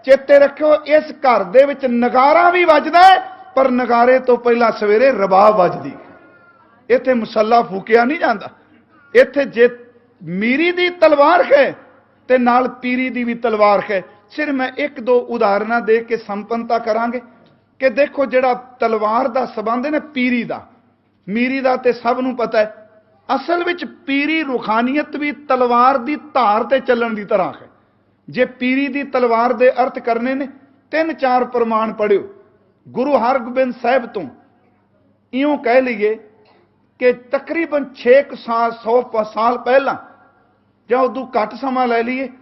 चेते रखियो इस घर दे विच नगारा भी वजदा है पर नगारे तो पहला सवेरे रबाब वजदी है। इत्थे मुसल्ला फूकिया नहीं जाता। इत्थे जे मीरी दी तलवार है ते नाल पीरी दी भी तलवार है। सिर मैं एक दो उदाहरण दे के संपन्नता करांगे कि देखो जिहड़ा तलवार दा संबंध है ना पीरी दा मीरी दा ते सब नूं पता है। असल विच पीरी रूहानियत भी तलवार दी धार ते चलण दी तरह है। जे पीरी दी तलवार दे अर्थ करने ने तीन चार प्रमाण पढ़ियो। गुरु हरगोबिंद साहिब तो इयों कह लीए कि तकरीबन 600 साल पहला या उदू घट समा लै लीए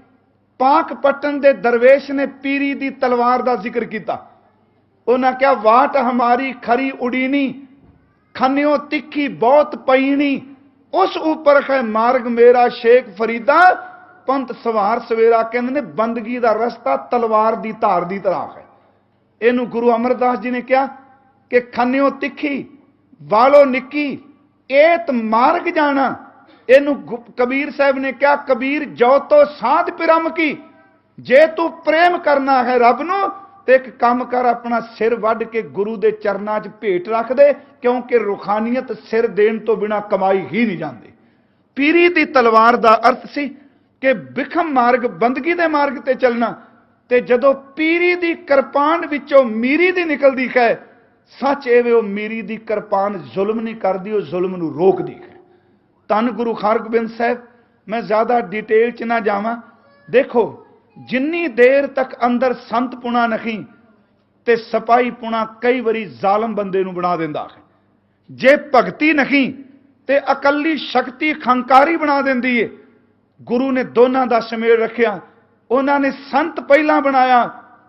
पाकपटन दे दरवेश ने पीरी दी तलवार का जिक्र किया। उन्हें क्या वाट हमारी खरी उड़ीनी खन्यो तिखी बहुत पईनी उस ऊपर है मार्ग मेरा शेख फरीदा पंत सवार सवेरा। कहते ने बंदगी का रस्ता तलवार की धार की तरह है। इनू गुरु अमरदास जी ने कहा कि खन्यो तिखी वालो निकी एत मार्ग जाना। इनू कबीर साहब ने कहा कबीर जो तो साध पिरम की जे तू प्रेम करना है रब नू ते एक काम कर अपना सिर वढ़ के गुरु दे चरनां च भेट रख दे क्योंकि रूहानियत सिर देण तो बिना कमाई ही नहीं जाती। पीरी दी तलवार दा अर्थ सी कि बिखम मार्ग बंदगी दे मार्ग ते चलना। ते जदों पीरी दी किरपान विचों मीरी दी निकलदी है सच एवे ओ मीरी दी किरपान जुल्म नहीं करदी, ओ जुल्म नूं रोकदी है। धन गुरु हरगोबिंद साहब मैं ज्यादा डिटेल च ना जावां। देखो जिन्नी देर तक अंदर संत पुणा नहीं ते सपाही पुणा कई बारी जालम बंदे नूं बना दिंदा है। जे भगती नहीं ते अकली शक्ति खंकारी बना दिंदी है। गुरु ने दोनों का समेल रखिया। उन्होंने संत पहला बनाया,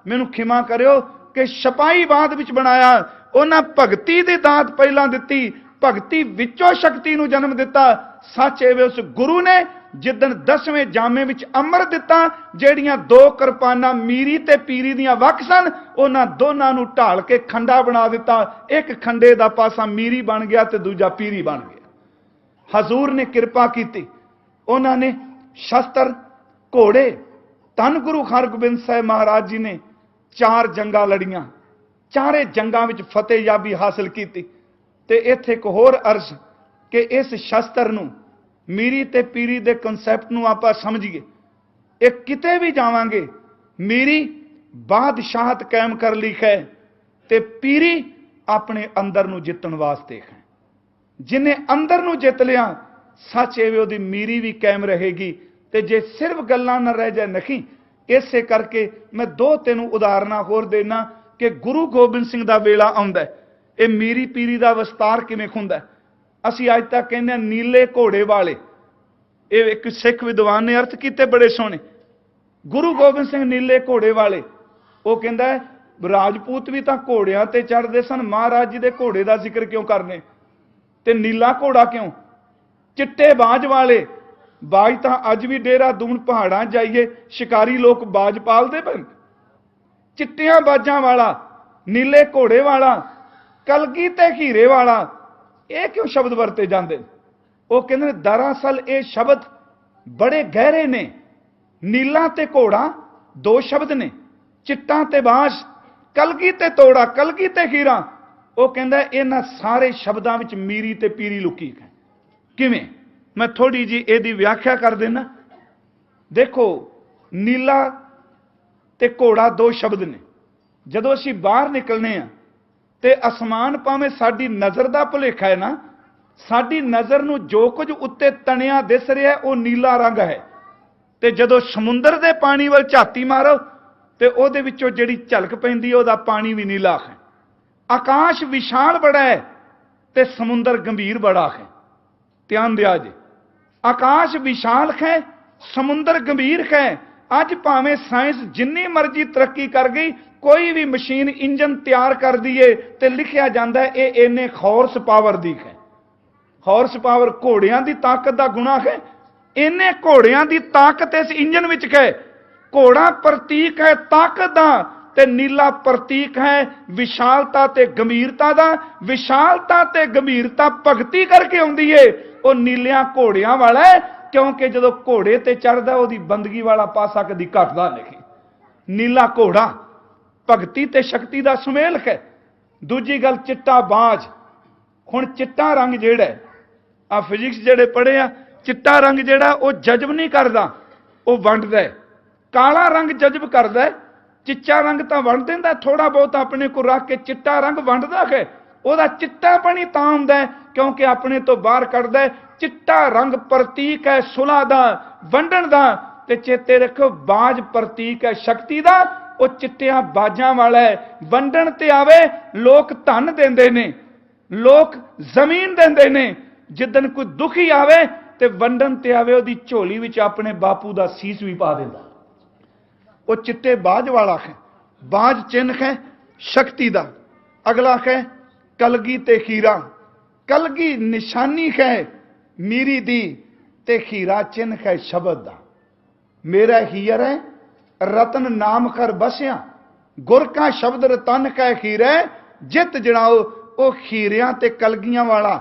मैनू खिमा करियो कि सिपाही बाद विच बनाया। उन्हें भगती दी दात पहला दिती, भगती विचों शक्ति नूं जन्म दिता। सच एवे उस गुरु ने जिदन 10वें जामे विच अमृत दिता जेड़ियां दो किरपाना मीरी ते पीरी दियां वख सन उन्हां दोनां नूं ढाल के खंडा बना दिता। एक खंडे दा पासा मीरी बन गया ते दूजा पीरी बन गया। हजूर ने कृपा की, उन्होंने शस्त्र घोड़े धन गुरु हरगोबिंद साहिब महाराज जी ने 4 जंगा लड़ियां, चारे जंगां विच फतेहयाबी हासिल की। ते इत्थे एक होर अर्ज कि इस शस्त्र नूं मीरी ते पीरी दे कंसैप्ट नूं आपां समझिए। एक किते भी जावांगे मीरी बादशाहत कायम कर ली है ते पीरी अपने अंदर नूं जितण वास्ते है। जिन्हें अंदर नूं जित लिया सच एवे ओदी मीरी भी कायम रहेगी ते जे सिर्फ गल्लां ना रह जाए नहीं। इसे करके मैं 2-3 उदाहरणां होर देना कि गुरु गोबिंद सिंह दा वेला आउंदा है। ये मीरी पीरी दा विस्तार किवें हुंदा है। असीं अज तक कहने नीले घोड़े वाले, ये एक सिख विद्वान ने अर्थ किते बड़े सोहने। गुरु गोबिंद सिंह नीले घोड़े वाले, वो कहंदा है राजपूत भी तां घोड़ियां ते चढ़दे सन, महाराज जी दे घोड़े दा जिक्र क्यों करने ते नीला घोड़ा क्यों। चिट्टे बाज वाले, बाज तां अज भी देहरादून पहाड़ां जाइए शिकारी लोग बाज पालदे पए। चिट्टियां बाजां वाला, नीले घोड़े वाला, कलगी ते हीरे वाला, ये क्यों शब्द वरते जाते। वो कहते दरअसल ये शब्द बड़े गहरे ने। नीला ते घोड़ा 2 शब्द ने, चिट्टा ते बाज, कलगी ते तोड़ा, कलगी ते हीरा। वो कहता इन्हां सारे शब्दों में मीरी ते पीरी लुकी है। किवें मैं थोड़ी जी ਇਹਦੀ व्याख्या कर देना। देखो नीला ते घोड़ा दो शब्द ने। जदों असीं बाहर निकलने आ ते आसमान भावें साडी नज़र दा भुलेखा है ना, साडी नज़र नूं जो कुछ उत्ते तणिया दिस रहा है वो नीला रंग है। ते जदों समुंदर दे पानी वल झाती मारो ते ओहदे विचों जिहड़ी झलक पैंदी ओहदा पानी भी नीला है। आकाश विशाल बड़ा है ते समुंदर गंभीर बड़ा है। ध्यान दिया जी, आकाश विशाल है, समुंदर गंभीर है। अज भावें साइंस जिन्नी मर्जी तरक्की कर गई, कोई भी मशीन इंजन तैयार कर दिए तो लिखिया जाता है ये इन्ने हॉर्स पावर दी है। हॉर्स पावर घोड़ियां की ताकत का गुणा है। इन्ने घोड़ियां की ताकत इस इंजन विच है। घोड़ा प्रतीक है ताकत का ते नीला प्रतीक है विशालता ते गंभीरता का। विशालता ते गंभीरता भगती करके आउंदी है। वो नीलियां घोड़ियां वाला है, क्योंकि जो घोड़े ते चढ़दा ओहदी बंदगी वाला पासा कदी घटदा नहीं। नीला घोड़ा भगती ते शक्ति का सुमेल है। दूजी गल चिट्टा बाज। हुण चिट्टा रंग जिहड़ा आ फिजिक्स जिहड़े पढ़े आ, चिट्टा रंग जिहड़ा वो जजब नहीं करदा, वो वंडदा है। काला रंग जजब करदा है, चिट्टा रंग तो वंड दिंदा, थोड़ा बहुत अपने को रख के चिट्टा रंग वंडदा है। ਉਹਦਾ चिट्टापन ही तां हुंदा है क्योंकि अपने तो बाहर कढ़दा है। चिट्टा रंग प्रतीक है सुलह दा, वंडण दा। ते चेते रखो बाज प्रतीक है शक्ति दा। वो चिट्टियां बाजां वाला है, वंडण ते आवे लोक धन देंदे ने, लोक जमीन देंदे ने। जिदन कोई दुखी आवे ते वंडण ते आवे ओदी झोली विच अपने बापू दा सीस भी पा देंदा। वो चिट्टे बाज वाला है। बाज चिन्ह है शक्ति दा। अगला है कलगी ते खीरा। कलगी निशानी है मीरी दी ते खीरा चिन्ह है शब्द दा। मेरा हीर है रतन नाम कर बसिया, गुर का शब्द रतन कै खीरा। जित जड़ाओ वो खीरियां ते कलगियां वाला,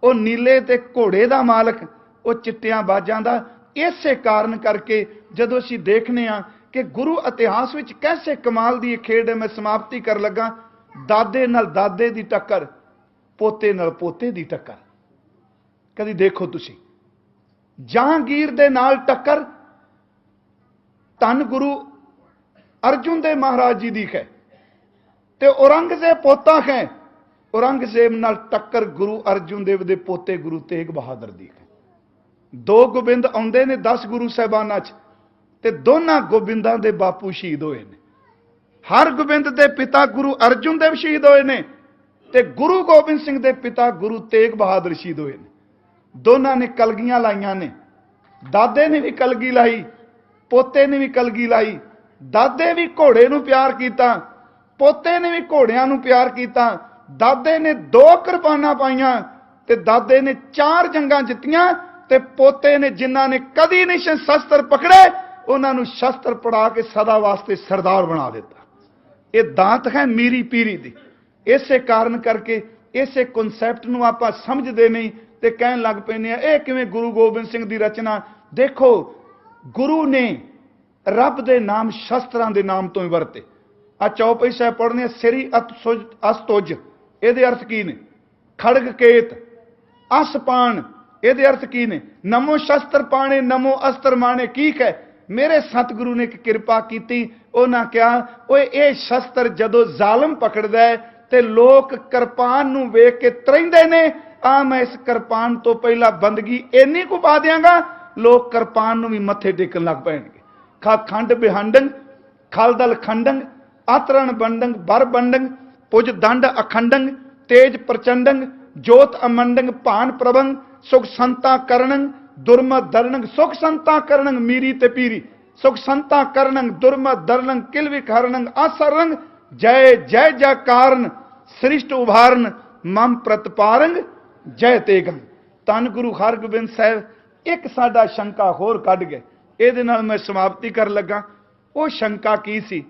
वो नीले ते घोड़े दा मालक, वो चिट्टियां बाजां दा। इसे कारण करके जदों असीं देखने आ कि गुरु इतिहास विच कैसे कमाल दी खेड है। मैं समाप्ति कर लगा। दादे नाल दादे दी टक्कर, पोते नाल पोते दी टक्कर। कदी देखो तुसी जहांगीर दे नाल टक्कर धन गुरु अर्जुन दे महाराज जी दी है। ते औरंगजेब पोता है, औरंगजेब नाल टक्कर गुरु अर्जुन देव दे पोते गुरु तेग बहादुर दी है। दो गोबिंद आउंदे ने 10 गुरु साहिबानां च, ते दोनों गोबिंदां दे बापू शहीद होए ने। हर गोबिंद दे पिता गुरु अर्जुन देव शहीद होए ने, ते गुरु गोबिंद सिंह दे पिता गुरु तेग बहादुर शहीद होए ने। दोनों ने कलगियां लाइयां ने। दादे ने भी कलगी लाई, पोते ने भी कलगी लाई। दादे भी घोड़े नूं प्यार कीता, पोते ने भी घोड़ियां नूं प्यार कीता। दादे ने 2 कुर्बानां पाईयां ते दादे ने 4 जंगां जित्तियां, ते पोते ने जिन्हां ने कदी नहीं शस्त्र पकड़े उन्होंने शस्त्र पढ़ा के सदा वास्ते सरदार बना दिता। ये दात है मीरी पीरी दी। इसे कारण करके इसे कॉन्सैप्ट नूं आपां समझदे नहीं ते कहण लग पैंदे आ ये किवें गुरु गोबिंद सिंह दी रचना। देखो गुरु ने रब दे नाम शस्त्रां दे नाम तो ही वरते। आ चौपाई साहब पढ़ने सिरी अस्तुज, इहदे अर्थ की ने? खड़ग केत असपान, इहदे अर्थ की ने? नमो शस्त्र पाने नमो अस्त्र माने। की है मेरे सतगुरु ने एक किरपा की। उन्हें कहा ओए ये शस्त्र जदों जालम पकड़दा है ते लोग किरपान नूं वेख के तरैंदे ने। आ मैं इस किरपान तो पहला बंदगी इन्नी को पा दियांगा, लोग किरपान नूं भी मत्थे टेकन लग पैणगे। खा खंड बिहांडंग खलदल खंडंग आतरण बंडंग बर बंडंग पुज दंड अखंडंग तेज प्रचंडंग जोत अमंडंग भान प्रभंग सुख संता करणंग दुर्मत दरणंग। सुख संता करणंग मीरी ते पीरी, सुख संता करणंग दुर्मत दरणंग किलविक हरणंग आसरंग। जय जय जय कारण सृष्ट उभारण मम प्रतपारंग जय तेगंग। धन गुरु हरगोबिंद साहब एक साडा शंका होर कढ गए। ਇਹਦੇ ਨਾਲ मैं समाप्ति कर लगा। वो शंका की सी?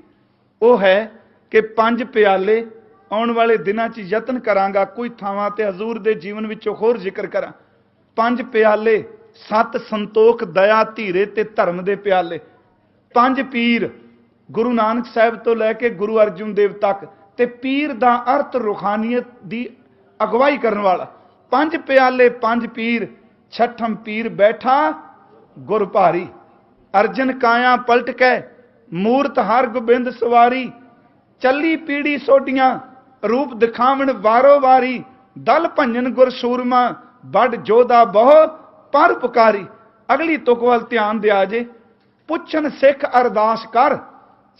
वो है कि 5 प्याले आने वाले दिनों च यत्न करांगा कोई थावां ते हजूर दे जीवन विचों होर जिक्र करा। 5 प्याले 7 संतोख दया धीरे ते धर्म दे प्याले। 5 पीर गुरु नानक साहब तो लैके गुरु अर्जुन देव तक, ते पीर दा अर्थ रूहानियत दी अगवाई करने वाला। 5 प्याले 5 पीर छठम पीर बैठा गुर भारी। अर्जन काया पलट कै मूरत हर गोबिंद सवारी। चली पीड़ी सोडियां रूप दिखावन वारो वारी। दल भंजन गुर सूरमा बड़ जोधा बहु पर पुकारी। अगली तुक वाल ध्यान दिया जे। पुछन सिख अरदास कर।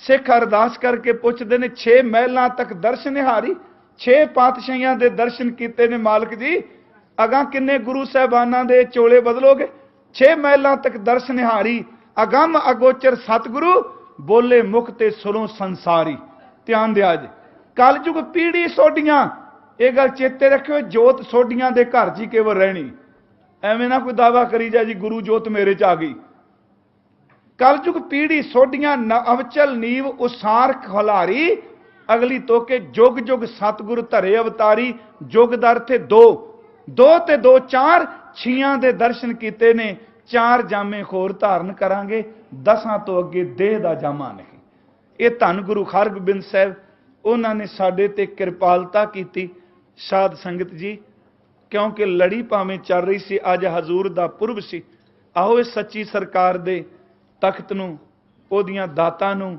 सिख अरदास करके पुछते ने 6 महलों तक दर्शन निहारी। 6 पातशाहियां दे दर्शन कीते ने मालक जी, अगा किन्ने गुरु साहबाना दे चोले बदलोगे? 6 महलों तक दर्शन निहारी। अगम अगोचर सतगुरु बोले मुख ते सुरों संसारी। ध्यान दिया जे। कलयुग पीढ़ी सोडियां, यह गल चेते रखियो, जोत सोडियां दे घर च केवल रहनी। एवें ना कोई दावा करी जा जी गुरु जोत मेरे च आ गई। कलयुग पीढ़ी सोडियां अवचल नीव उसार खलारी। अगली तो के जुग जुग सतगुरु धरे अवतारी। जुग दर थे 2 ते 2 4 छियां दे दर्शन कीते ने। 4 जामे होर धारण करांगे, 10 तो अगे देह दा जामा नहीं। ये धन गुरु हरगोबिंद साहब, उन्होंने साडे ते कृपालता की। साध संगत जी, क्योंकि लड़ी भावें चल रही सी, अज हजूर दा पुरब सी। आओ इस सच्ची सरकार दे तख्त नूं, ओदियां दातां नूं,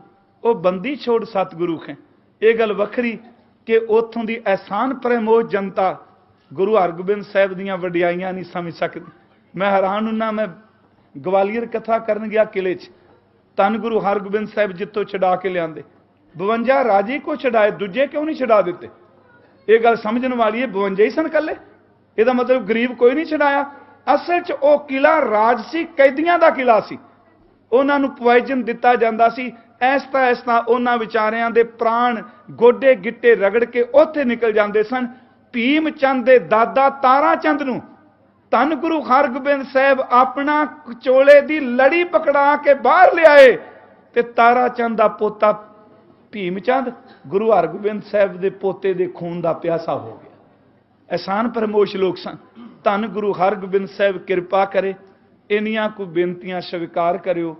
ओ बंदी छोड़ सतगुरु है। ये गल वखरी कि उथों दी एहसान प्रमोद जनता गुरु हरगोबिंद साहब दीयां वडियाइयां नहीं समझ सकती। मैं हैरान हुन्ना, मैं ग्वालियर कथा करन गया किले च। धन गुरु हरगोबिंद साहब जितों छड़ा के लियाते 52 राजे को छड़ाए, दूजे क्यों नहीं छड़ा दिते? ये गल समझने वाली है। 52 ही सन कले, यदा मतलब गरीब कोई नहीं छड़ाया। असल च वो किला राजसी कैदियां का किला सी। उन्होंने पॉइजन दिता जाता सी। ऐसता ऐसता उन्होंने विचारियां दे प्राण गोडे गिट्टे रगड़ के उत्थे निकल जाते सन। भीम चंद दे दादा तारा चंद नूं धन गुरु हरगोबिंद साहब अपना चोले दी लड़ी पकड़ा के बाहर ले आए ते तारा चंद दा पोता भीम चंद गुरु हरगोबिंद साहब दे पोते दे खून दा प्यासा हो गया। एहसान फरमोश लोग सन। धन गुरु हरगोबिंद साहब कृपा करे, इन्नियां को बेनतियां स्वीकार करियो।